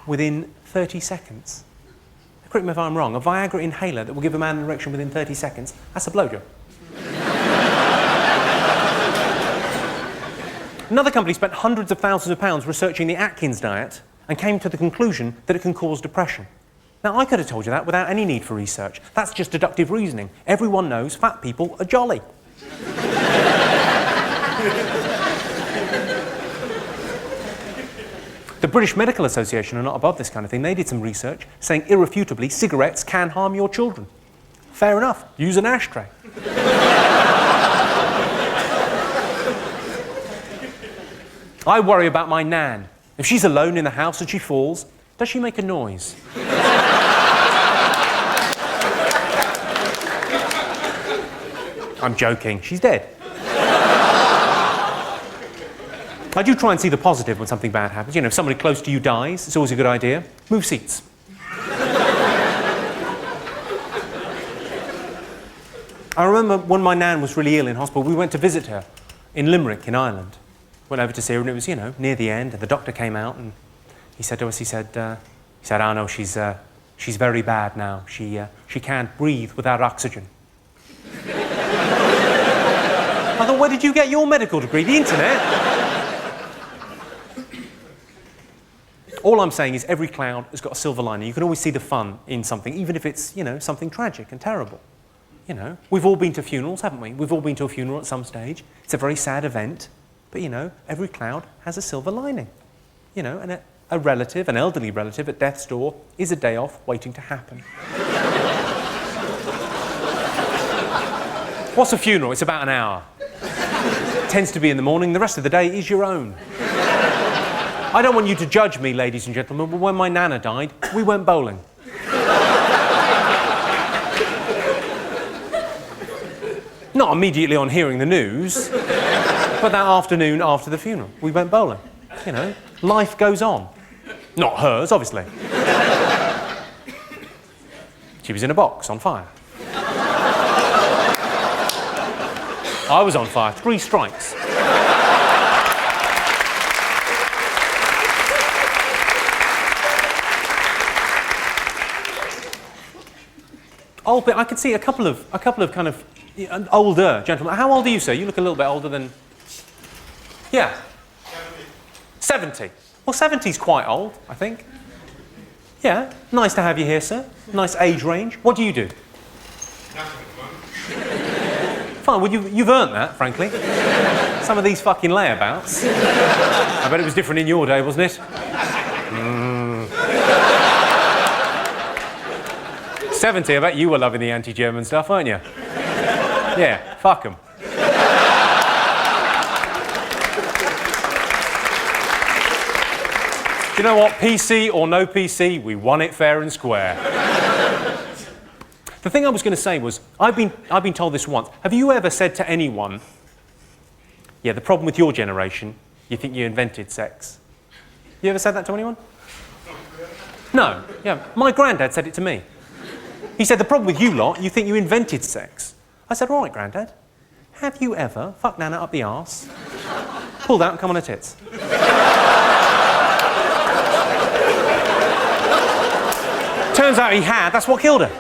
within 30 seconds. Correct me if I'm wrong. A Viagra inhaler that will give a man an erection within 30 seconds. That's a blowjob. Another company spent hundreds of thousands of pounds researching the Atkins diet and came to the conclusion that it can cause depression. Now, I could have told you that without any need for research. That's just deductive reasoning. Everyone knows fat people are jolly. The British Medical Association are not above this kind of thing. They did some research saying irrefutably cigarettes can harm your children. Fair enough. Use an ashtray. I worry about my nan. If she's alone in the house and she falls, does she make a noise? I'm joking. She's dead. I do try and see the positive when something bad happens. You know, if somebody close to you dies, it's always a good idea. Move seats. I remember when my nan was really ill in hospital, we went to visit her in Limerick, in Ireland. Went over to see her, and it was, you know, near the end, and the doctor came out, and he said to us, he said, oh no, she's very bad now. She can't breathe without oxygen. I thought, where did you get your medical degree? The internet? All I'm saying is every cloud has got a silver lining. You can always see the fun in something, even if it's, you know, something tragic and terrible. You know, we've all been to funerals, haven't we? We've all been to a funeral at some stage. It's a very sad event. But, you know, every cloud has a silver lining. You know, and a relative, an elderly relative at death's door is a day off waiting to happen. What's a funeral? It's about an hour. It tends to be in the morning. The rest of the day is your own. I don't want you to judge me, ladies and gentlemen, but when my nana died, we went bowling. Not immediately on hearing the news, but that afternoon after the funeral, we went bowling. You know, life goes on. Not hers, obviously. She was in a box on fire. I was on fire. 3 strikes. Old bit. I could see a couple of kind of older gentlemen. How old are you, sir? You look a little bit older than. Yeah. 70. Well, 70's quite old, I think. Yeah. Nice to have you here, sir. Nice age range. What do you do? Fine. Well, you've earned that, frankly. Some of these fucking layabouts. I bet it was different in your day, wasn't it? 70, I bet you were loving the anti-German stuff, weren't you? Yeah, fuck them. Do you know what? PC or no PC, we won it fair and square. The thing I was going to say was, I've been told this once. Have you ever said to anyone, yeah, the problem with your generation, you think you invented sex? You ever said that to anyone? No. Yeah, my granddad said it to me. He said, the problem with you lot, you think you invented sex. I said, all right, Grandad, have you ever fucked Nana up the arse, pulled out and come on her tits? Turns out he had, that's what killed her.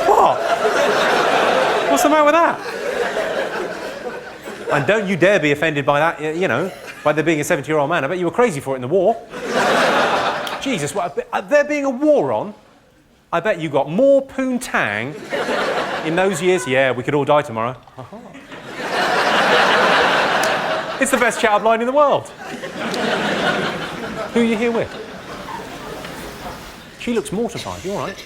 What? What's the matter with that? And don't you dare be offended by that, you know, by there being a 70-year-old man. I bet you were crazy for it in the war. Jesus, there being a war on, I bet you got more poontang in those years. Yeah, we could all die tomorrow. It's the best chat-up line in the world. Who are you here with? She looks mortified. You all right?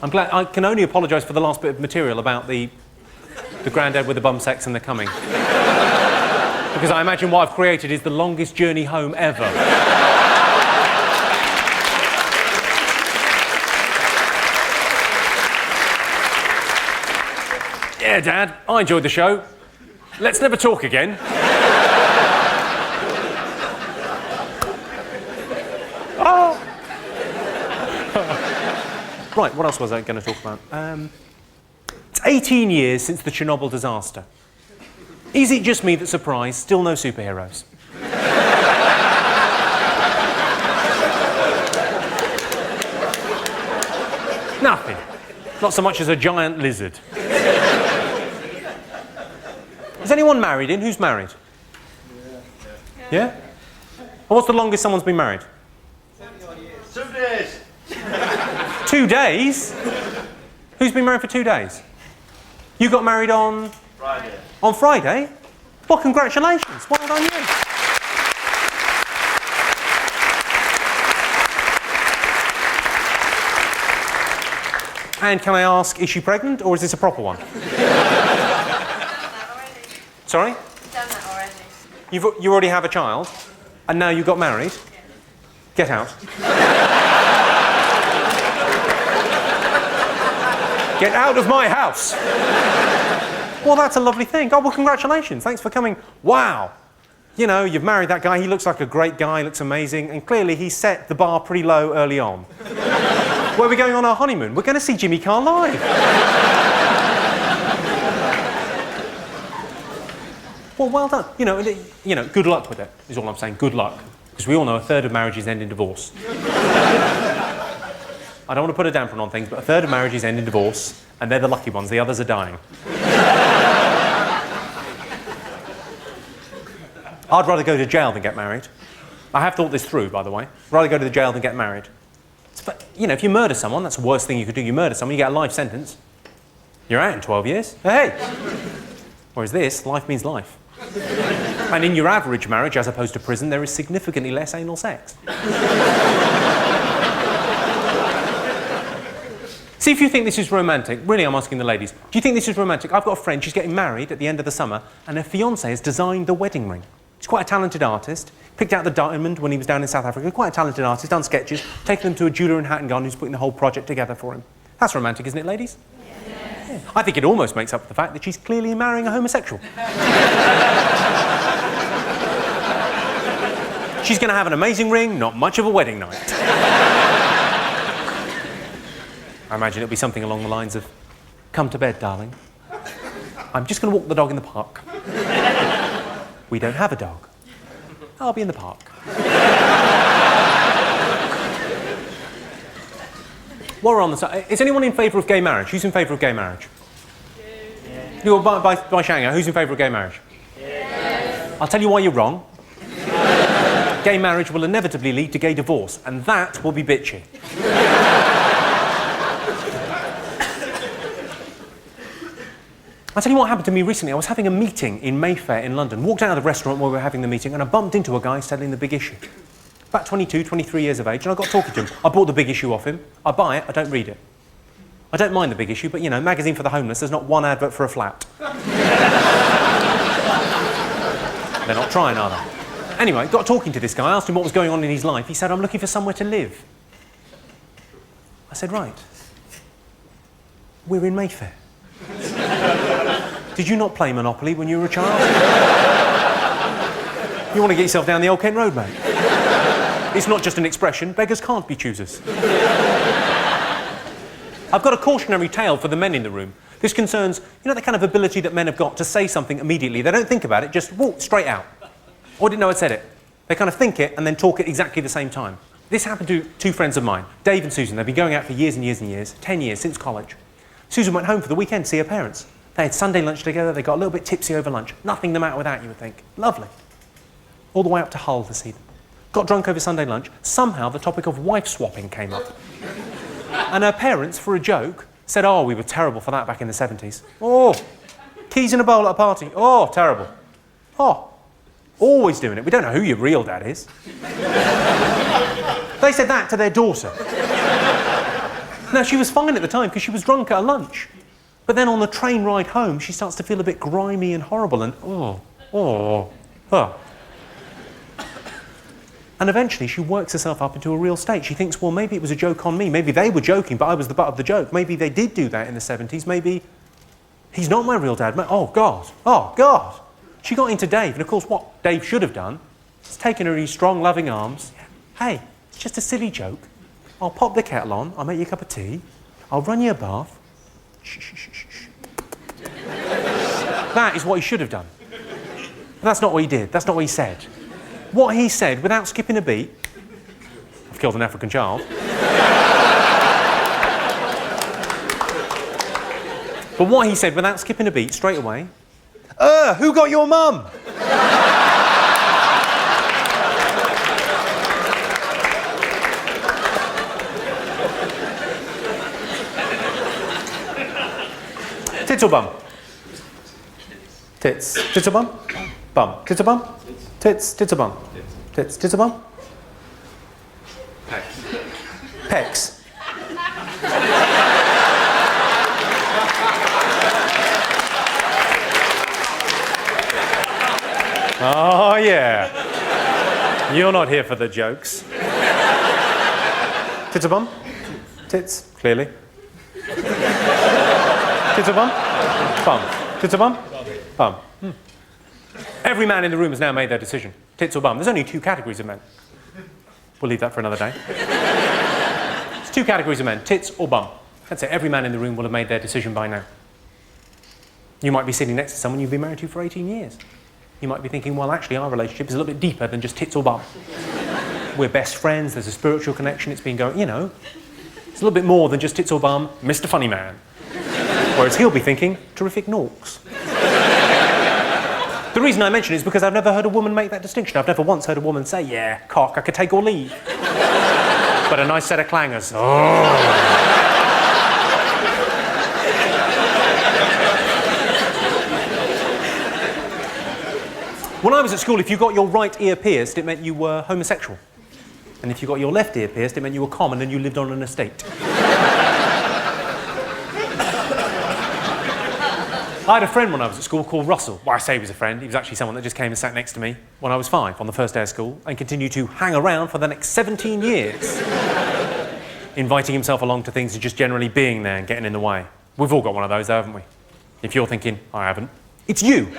I'm glad. I can only apologise for the last bit of material about the granddad with the bum sex and the coming. Because I imagine what I've created is the longest journey home ever. Yeah, Dad, I enjoyed the show. Let's never talk again. Oh. Right, what else was I going to talk about? It's 18 years since the Chernobyl disaster. Is it just me that's surprised? Still no superheroes. Nothing. Not so much as a giant lizard. Is anyone married in? Who's married? Yeah? Well, what's the longest someone's been married? 2 days. 2 days? Who's been married for 2 days? You got married on? Friday. On Friday? Well, congratulations. Well done you. And can I ask, is she pregnant or is this a proper one? Sorry? I've done that already. You already have a child? And now you got married? Get out. Get out of my house! Well, that's a lovely thing. Oh, well, congratulations. Thanks for coming. Wow. You know, you've married that guy. He looks like a great guy. Looks amazing. And clearly, he set the bar pretty low early on. Where are we going on our honeymoon? We're going to see Jimmy Carr live. Well, well done. You know, good luck with it, is all I'm saying. Good luck. Because we all know a third of marriages end in divorce. I don't want to put a damper on things, but a third of marriages end in divorce, and they're the lucky ones. The others are dying. I'd rather go to jail than get married. I have thought this through, by the way. I'd rather go to the jail than get married. But, you know, if you murder someone, that's the worst thing you could do. You murder someone, you get a life sentence. You're out in 12 years. Hey! Whereas this, life means life. And in your average marriage, as opposed to prison, there is significantly less anal sex. See if you think this is romantic. Really, I'm asking the ladies. Do you think this is romantic? I've got a friend, she's getting married at the end of the summer, and her fiancé has designed the wedding ring. He's quite a talented artist. Picked out the diamond when he was down in South Africa. Quite a talented artist, done sketches, taken them to a jeweller in Hatton Garden who's putting the whole project together for him. That's romantic, isn't it, ladies? Yes. Yeah. I think it almost makes up for the fact that she's clearly marrying a homosexual. She's going to have an amazing ring, not much of a wedding night. I imagine it'll be something along the lines of, come to bed, darling. I'm just going to walk the dog in the park. We don't have a dog. I'll be in the park. While we're on the side, is anyone in favour of gay marriage? Who's in favour of gay marriage? Yeah. By shouting out, who's in favour of gay marriage? Yes. I'll tell you why you're wrong. Gay marriage will inevitably lead to gay divorce, and that will be bitchy. I'll tell you what happened to me recently. I was having a meeting in Mayfair in London, walked out of the restaurant where we were having the meeting, and I bumped into a guy selling the big issue. About 22, 23 years of age, and I got talking to him. I bought the big issue off him. I buy it, I don't read it. I don't mind the big issue, but, you know, magazine for the homeless, there's not one advert for a flat. They're not trying, are they? Anyway, got talking to this guy, I asked him what was going on in his life. He said, I'm looking for somewhere to live. I said, right. We're in Mayfair. Did you not play Monopoly when you were a child? You want to get yourself down the Old Kent Road, mate? It's not just an expression, beggars can't be choosers. I've got a cautionary tale for the men in the room. This concerns, you know, the kind of ability that men have got to say something immediately. They don't think about it, just walk straight out. Or didn't know I'd said it. They kind of think it and then talk at exactly the same time. This happened to two friends of mine, Dave and Susan. They've been going out for years and years and years, 10 years, since college. Susan went home for the weekend to see her parents. They had Sunday lunch together, they got a little bit tipsy over lunch. Nothing the matter with that, you would think. Lovely. All the way up to Hull to see them. Got drunk over Sunday lunch. Somehow the topic of wife swapping came up. And her parents, for a joke, said, oh, we were terrible for that back in the 70s. Oh, keys in a bowl at a party. Oh, terrible. Oh, always doing it. We don't know who your real dad is. They said that to their daughter. Now, she was fine at the time because she was drunk at a lunch. But then on the train ride home, she starts to feel a bit grimy and horrible and, oh. And eventually she works herself up into a real state. She thinks, well, maybe it was a joke on me. Maybe they were joking, but I was the butt of the joke. Maybe they did do that in the 70s. Maybe he's not my real dad. Oh, God. She got into Dave, and of course what Dave should have done is taken her in his strong, loving arms. Hey, it's just a silly joke. I'll pop the kettle on, I'll make you a cup of tea, I'll run you a bath. Shh. That is what he should have done. And that's not what he did. That's not what he said. What he said, without skipping a beat, I've killed an African child. But what he said, without skipping a beat, straight away, who got your mum? Tits or bum? Tits. Tits or bum? Bum. Tits or bum? Tits. Tits or bum? Tits. Tits or bum? Pecs. Pecs. Oh, yeah. You're not here for the jokes. Tits or bum? Tits, clearly. Tits or bum? Bum. Tits or bum? Bum. Every man in the room has now made their decision. Tits or bum. There's only two categories of men. We'll leave that for another day. There's two categories of men, tits or bum. That's it. Every man in the room will have made their decision by now. You might be sitting next to someone you've been married to for 18 years. You might be thinking, well, actually, our relationship is a little bit deeper than just tits or bum. We're best friends, there's a spiritual connection, it's been going, you know. It's a little bit more than just tits or bum, Mr. Funny Man. Whereas he'll be thinking, terrific norks. The reason I mention it is because I've never heard a woman make that distinction. I've never once heard a woman say, yeah, cock, I could take or leave. But a nice set of clangers. Oh. When I was at school, if you got your right ear pierced, it meant you were homosexual. And if you got your left ear pierced, it meant you were common and you lived on an estate. I had a friend when I was at school called Russell. Well, I say he was a friend. He was actually someone that just came and sat next to me when I was 5 on the first day of school and continued to hang around for the next 17 years, inviting himself along to things and just generally being there and getting in the way. We've all got one of those, though, haven't we? If you're thinking, I haven't, it's you.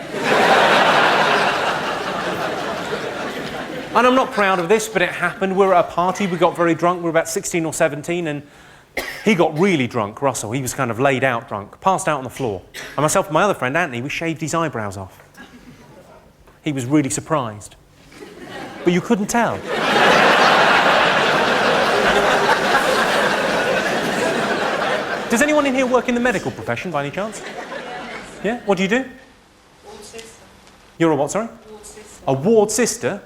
And I'm not proud of this, but it happened. We were at a party, we got very drunk, we were about 16 or 17, and he got really drunk, Russell. He was kind of laid out drunk, passed out on the floor. And myself and my other friend, Anthony, we shaved his eyebrows off. He was really surprised. But you couldn't tell. Does anyone in here work in the medical profession by any chance? Yeah? What do you do? Ward sister. You're a what, sorry? Ward sister. A ward sister?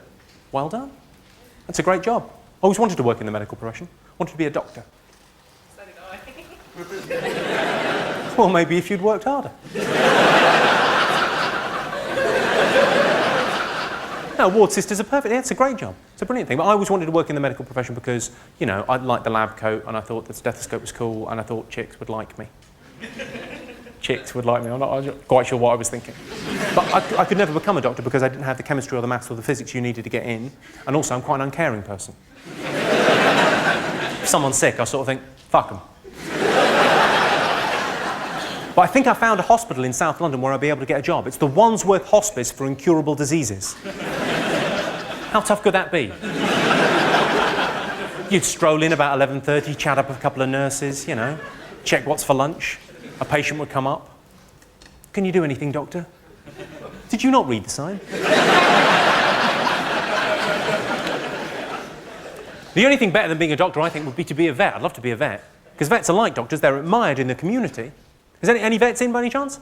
Well done. That's a great job. I always wanted to work in the medical profession. Wanted to be a doctor. So did I. Well, maybe if you'd worked harder. No, ward sisters are perfect. Yeah, it's a great job. It's a brilliant thing. But I always wanted to work in the medical profession because, you know, I liked the lab coat and I thought the stethoscope was cool and I thought chicks would like me. Chicks would like me. I'm not quite sure what I was thinking. But I could never become a doctor because I didn't have the chemistry or the maths or the physics you needed to get in. And also, I'm quite an uncaring person. If someone's sick, I sort of think, fuck them. But I think I found a hospital in South London where I'll be able to get a job. It's the Wandsworth Hospice for Incurable Diseases. How tough could that be? You'd stroll in about 11:30, chat up with a couple of nurses, you know, check what's for lunch. A patient would come up. Can you do anything, doctor? Did you not read the sign? The only thing better than being a doctor, I think, would be to be a vet. I'd love to be a vet. Because vets are like doctors, they're admired in the community. Is there any vets in by any chance?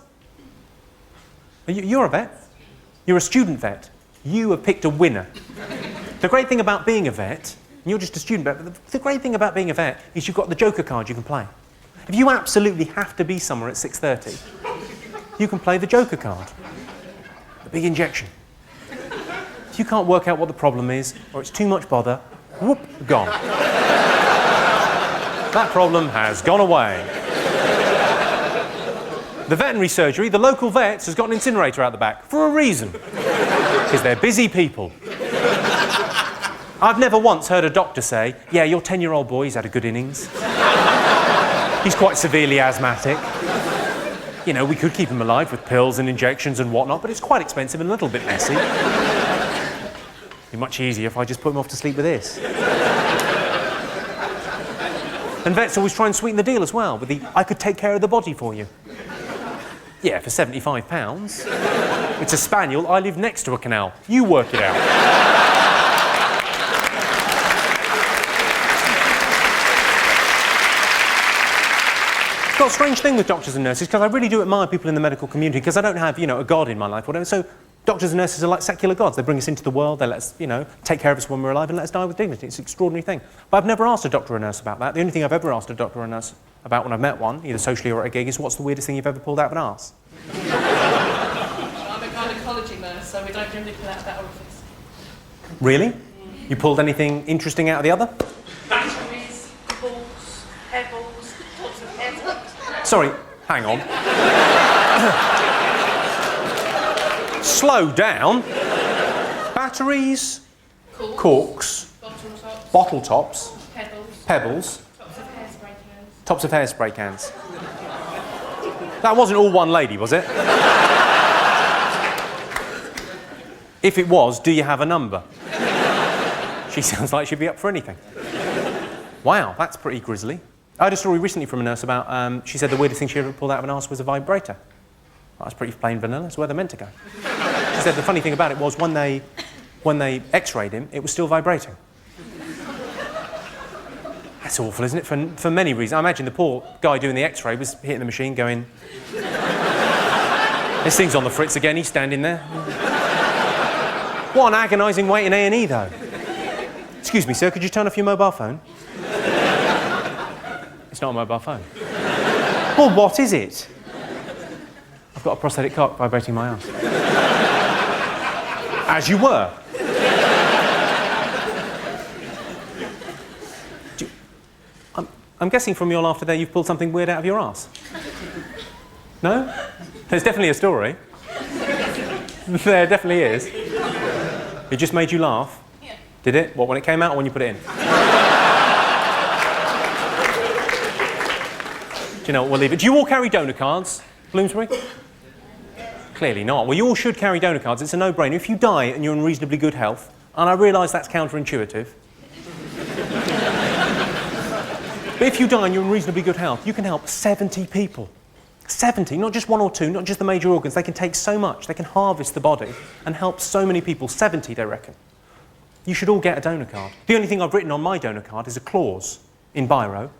You're a vet? You're a student vet. You have picked a winner. The great thing about being a vet, and you're just a student vet, but the great thing about being a vet is you've got the Joker card you can play. If you absolutely have to be somewhere at 6:30, you can play the Joker card. The big injection. If you can't work out what the problem is, or it's too much bother, whoop, gone. That problem has gone away. The veterinary surgery, the local vets has got an incinerator out the back, for a reason. Because they're busy people. I've never once heard a doctor say, yeah, your 10-year-old boy's had a good innings. He's quite severely asthmatic. You know, we could keep him alive with pills and injections and whatnot, but it's quite expensive and a little bit messy. It'd be much easier if I just put him off to sleep with this. And vets always try and sweeten the deal as well, with the, I could take care of the body for you. Yeah, for £75. It's a spaniel, I live next to a canal. You work it out. It's got a strange thing with doctors and nurses, because I really do admire people in the medical community, because I don't have, you know, a god in my life, whatever. So doctors and nurses are like secular gods. They bring us into the world, they let us, you know, take care of us when we're alive and let us die with dignity. It's an extraordinary thing. But I've never asked a doctor or a nurse about that. The only thing I've ever asked a doctor or a nurse about when I've met one, either socially or at a gig, is what's the weirdest thing you've ever pulled out of an arse? I'm a gynecology nurse, so we don't generally pull out that orifice. Really? You pulled anything interesting out of the other? Batteries, balls, pebbles, tops of hair tops. Sorry, hang on. Slow down. Batteries, corks, bottle tops, pebbles, tops of hairspray cans. That wasn't all one lady, was it? If it was, do you have a number? She sounds like she'd be up for anything. Wow, that's pretty grisly. I had a story recently from a nurse about, she said the weirdest thing she ever pulled out of an arse was a vibrator. That's pretty plain vanilla, it's where they're meant to go. She said the funny thing about it was when they x-rayed him, it was still vibrating. That's awful, isn't it? For many reasons. I imagine the poor guy doing the x-ray was hitting the machine going, this thing's on the fritz again, he's standing there. What an agonising wait in A&E though. Excuse me, sir, could you turn off your mobile phone? It's not a mobile phone. Well, what is it? I've got a prosthetic cock vibrating my arse. As you were. I'm guessing from your laughter there you've pulled something weird out of your arse. No? There's definitely a story. There definitely is. It just made you laugh? Yeah. Did it? What, when it came out or when you put it in? Do you know what, we'll leave it. Do you all carry donor cards, Bloomsbury? Clearly not. Well, you all should carry donor cards. It's a no-brainer. If you die and you're in reasonably good health, And I realise that's counterintuitive. But if you die and you're in reasonably good health, you can help 70 people. 70, not just one or two, not just the major organs. They can take so much. They can harvest the body and help so many people. 70, they reckon. You should all get a donor card. The only thing I've written on my donor card is a clause in biro.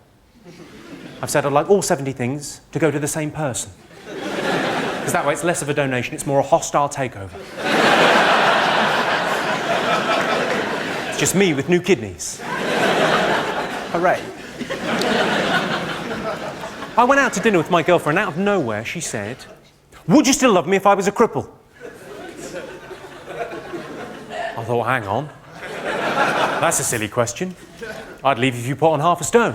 I've said I'd like all 70 things to go to the same person. Because that way it's less of a donation, it's more a hostile takeover. It's just me with new kidneys. Hooray. I went out to dinner with my girlfriend. Out of nowhere, she said, "Would you still love me if I was a cripple?" I thought, hang on. That's a silly question. I'd leave if you put on half a stone.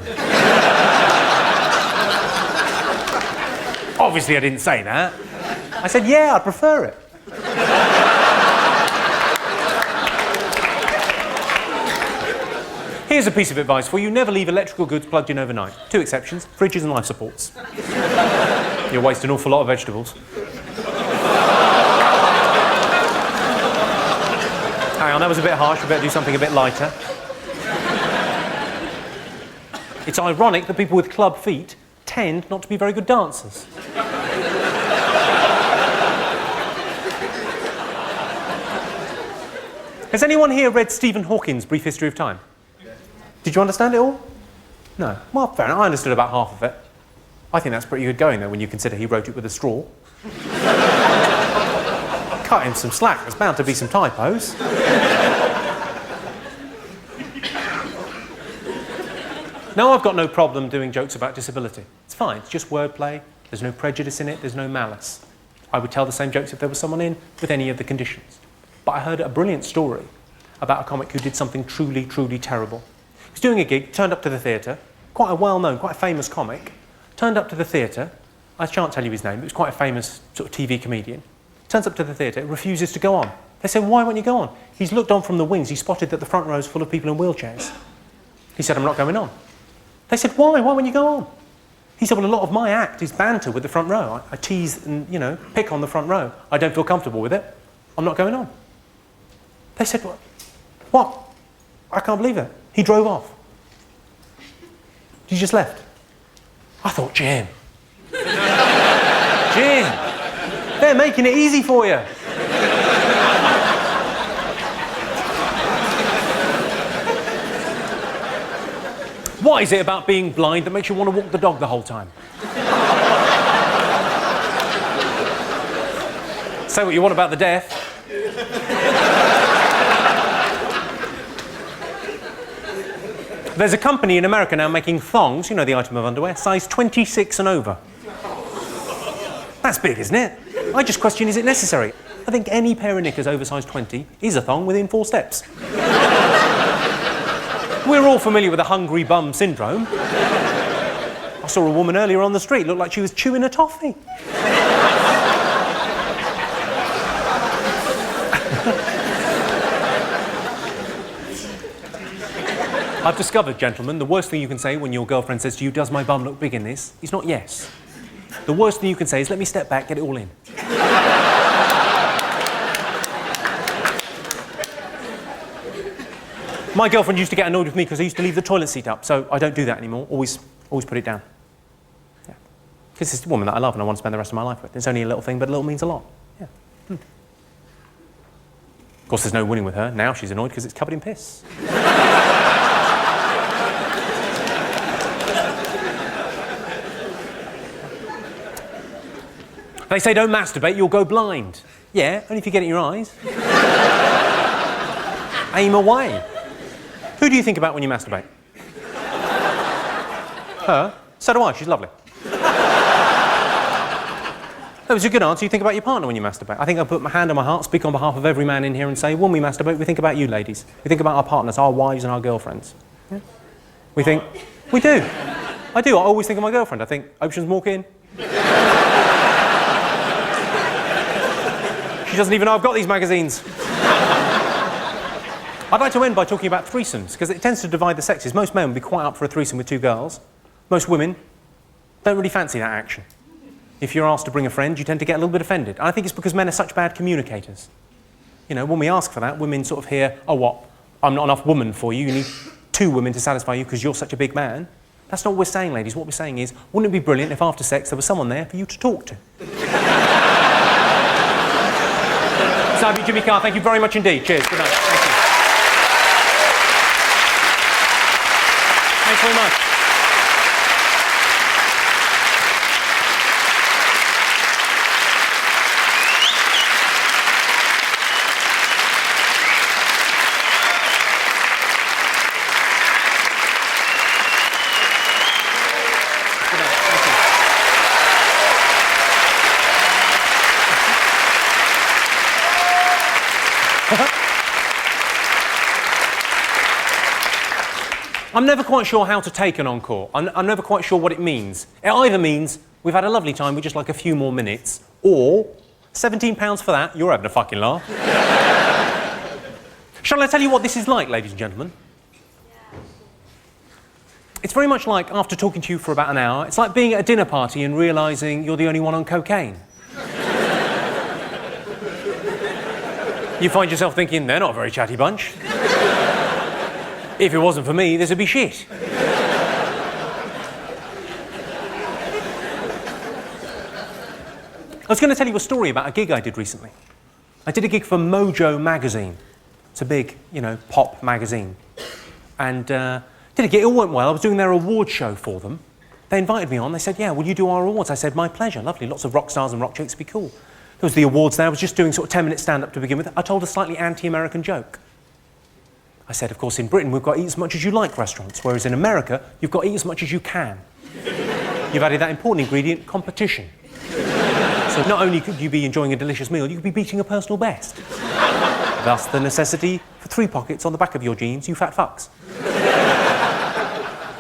Obviously, I didn't say that. I said, yeah, I'd prefer it. Here's a piece of advice for you. Never leave electrical goods plugged in overnight. 2 exceptions, fridges and life supports. You'll waste an awful lot of vegetables. Hang on, that was a bit harsh. We better do something a bit lighter. It's ironic that people with club feet tend not to be very good dancers. Has anyone here read Stephen Hawking's Brief History of Time? Did you understand it all? No. Well, fair enough. I understood about half of it. I think that's pretty good going, though, when you consider he wrote it with a straw. Cut him some slack. There's bound to be some typos. Now, I've got no problem doing jokes about disability. It's fine. It's just wordplay. There's no prejudice in it. There's no malice. I would tell the same jokes if there was someone in with any of the conditions. But I heard a brilliant story about a comic who did something truly, truly terrible. He was doing a gig, turned up to the theatre, quite a well-known, quite a famous comic, turned up to the theatre. I shan't tell you his name, but he was quite a famous sort of TV comedian. Turns up to the theatre, refuses to go on. They said, why won't you go on? He's looked on from the wings. He spotted that the front row is full of people in wheelchairs. He said, I'm not going on. They said, why? Why won't you go on? He said, well, a lot of my act is banter with the front row. I tease and, you know, pick on the front row. I don't feel comfortable with it. I'm not going on. They said, what? I can't believe it. He drove off. He just left. I thought, Jim. Jim, they're making it easy for you. What is it about being blind that makes you want to walk the dog the whole time? Say what you want about the deaf. There's a company in America now making thongs, you know, the item of underwear, size 26 and over. That's big, isn't it? I just question, is it necessary? I think any pair of knickers over size 20 is a thong within 4 steps. We're all familiar with the hungry bum syndrome. I saw a woman earlier on the street, looked like she was chewing a toffee. I've discovered, gentlemen, the worst thing you can say when your girlfriend says to you, does my bum look big in this? Is not yes. The worst thing you can say is, let me step back, get it all in. My girlfriend used to get annoyed with me because I used to leave the toilet seat up, so I don't do that anymore. Always put it down. Yeah. Because it's a woman that I love and I want to spend the rest of my life with. It's only a little thing, but a little means a lot. Yeah. Of course, there's no winning with her. Now she's annoyed because it's covered in piss. They say don't masturbate, you'll go blind. Yeah, only if you get it in your eyes. Aim away. Who do you think about when you masturbate? Her? So do I, she's lovely. That was a good answer. You think about your partner when you masturbate. I think I'll put my hand on my heart, speak on behalf of every man in here and say, when we masturbate, we think about you ladies. We think about our partners, our wives and our girlfriends. Yeah? We think, we do. I do, I always think of my girlfriend. I think, Ocean's walk in. She doesn't even know I've got these magazines. I'd like to end by talking about threesomes, because it tends to divide the sexes. Most men would be quite up for a threesome with 2 girls. Most women don't really fancy that action. If you're asked to bring a friend, you tend to get a little bit offended. And I think it's because men are such bad communicators. You know, when we ask for that, women sort of hear, oh, what? I'm not enough woman for you. You need 2 women to satisfy you because you're such a big man. That's not what we're saying, ladies. What we're saying is, wouldn't it be brilliant if after sex there was someone there for you to talk to? So, Jimmy Carr, thank you very much indeed. Cheers. Good night. Thank you. Thanks very much. I'm never quite sure how to take an encore. I'm never quite sure what it means. It either means we've had a lovely time, we'd just like a few more minutes, or £17 for that, you're having a fucking laugh. Shall I tell you what this is like, ladies and gentlemen? It's very much like, after talking to you for about an hour, it's like being at a dinner party and realising you're the only one on cocaine. You find yourself thinking, they're not a very chatty bunch. If it wasn't for me, this would be shit. I was going to tell you a story about a gig I did recently. I did a gig for Mojo magazine. It's a big, you know, pop magazine. And did a gig, it all went well. I was doing their award show for them. They invited me on. They said, yeah, will you do our awards? I said, my pleasure, lovely. Lots of rock stars and rock chicks would be cool. There was the awards there. I was just doing sort of 10-minute stand-up to begin with. I told a slightly anti-American joke. I said, of course, in Britain, we've got eat as much as you like restaurants, whereas in America, you've got eat as much as you can. You've added that important ingredient, competition. So not only could you be enjoying a delicious meal, you could be beating a personal best. Thus, the necessity for 3 pockets on the back of your jeans, you fat fucks.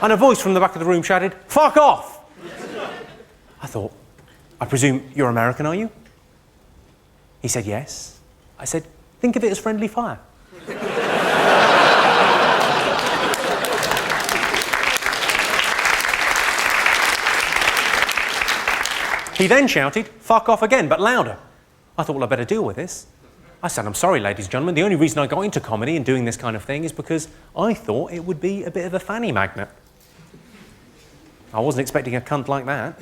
And a voice from the back of the room shouted, fuck off! I thought, I presume you're American, are you? He said, yes. I said, think of it as friendly fire. He then shouted, fuck off again, but louder. I thought, well, I better deal with this. I said, I'm sorry, ladies and gentlemen, the only reason I got into comedy and doing this kind of thing is because I thought it would be a bit of a fanny magnet. I wasn't expecting a cunt like that.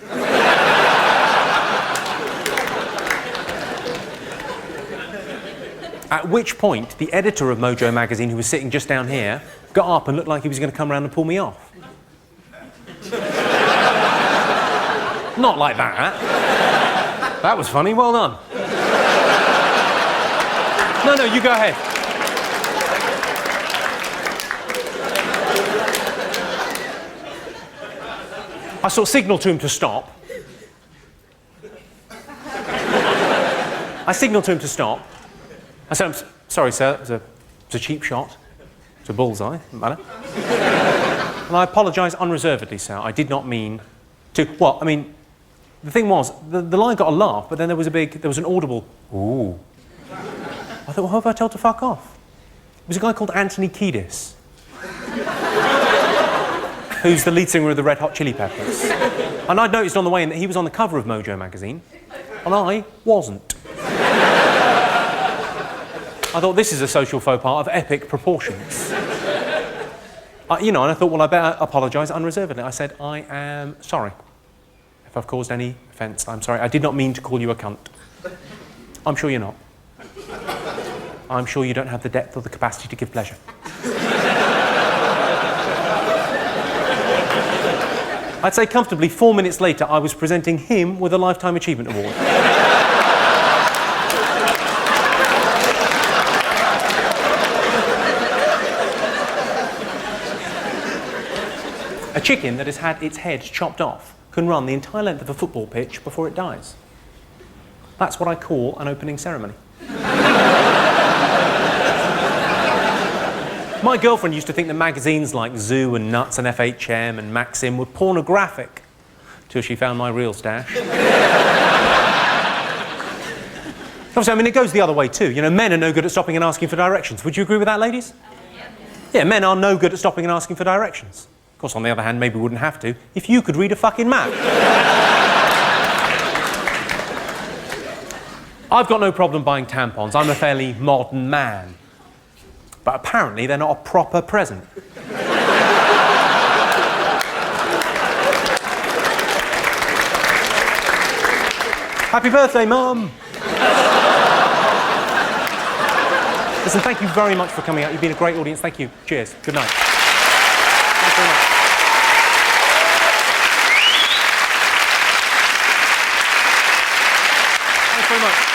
At which point, the editor of Mojo magazine, who was sitting just down here, got up and looked like he was going to come around and pull me off. Not like that. That was funny, well done. No, you go ahead. I sort of signalled to him to stop. I signalled to him to stop. I said, I'm sorry, sir, it was a cheap shot. It's a bullseye, doesn't matter. And I apologise unreservedly, sir. I did not mean to... Well, I mean, the thing was, the line got a laugh, but then there was an audible, ooh. I thought, well, who have I told to fuck off? It was a guy called Anthony Kiedis, who's the lead singer of the Red Hot Chili Peppers. And I'd noticed on the way in that he was on the cover of Mojo magazine, and I wasn't. I thought, this is a social faux pas of epic proportions. You know, and I thought, well, I better apologise unreservedly. I said, I am sorry. If I've caused any offence, I'm sorry. I did not mean to call you a cunt. I'm sure you're not. I'm sure you don't have the depth or the capacity to give pleasure. I'd say comfortably 4 minutes later, I was presenting him with a Lifetime Achievement Award. A chicken that has had its head chopped off can run the entire length of a football pitch before it dies. That's what I call an opening ceremony. My girlfriend used to think that magazines like Zoo and Nuts and FHM and Maxim were pornographic, till she found my real stash. Obviously, I mean, it goes the other way too. You know, men are no good at stopping and asking for directions. Would you agree with that, ladies? Yeah, men are no good at stopping and asking for directions. Of course, on the other hand, maybe we wouldn't have to if you could read a fucking map. I've got no problem buying tampons. I'm a fairly modern man. But apparently they're not a proper present. Happy birthday, Mum! Listen, thank you very much for coming out. You've been a great audience. Thank you. Cheers. Good night. Thanks very much. Thanks very much.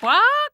What?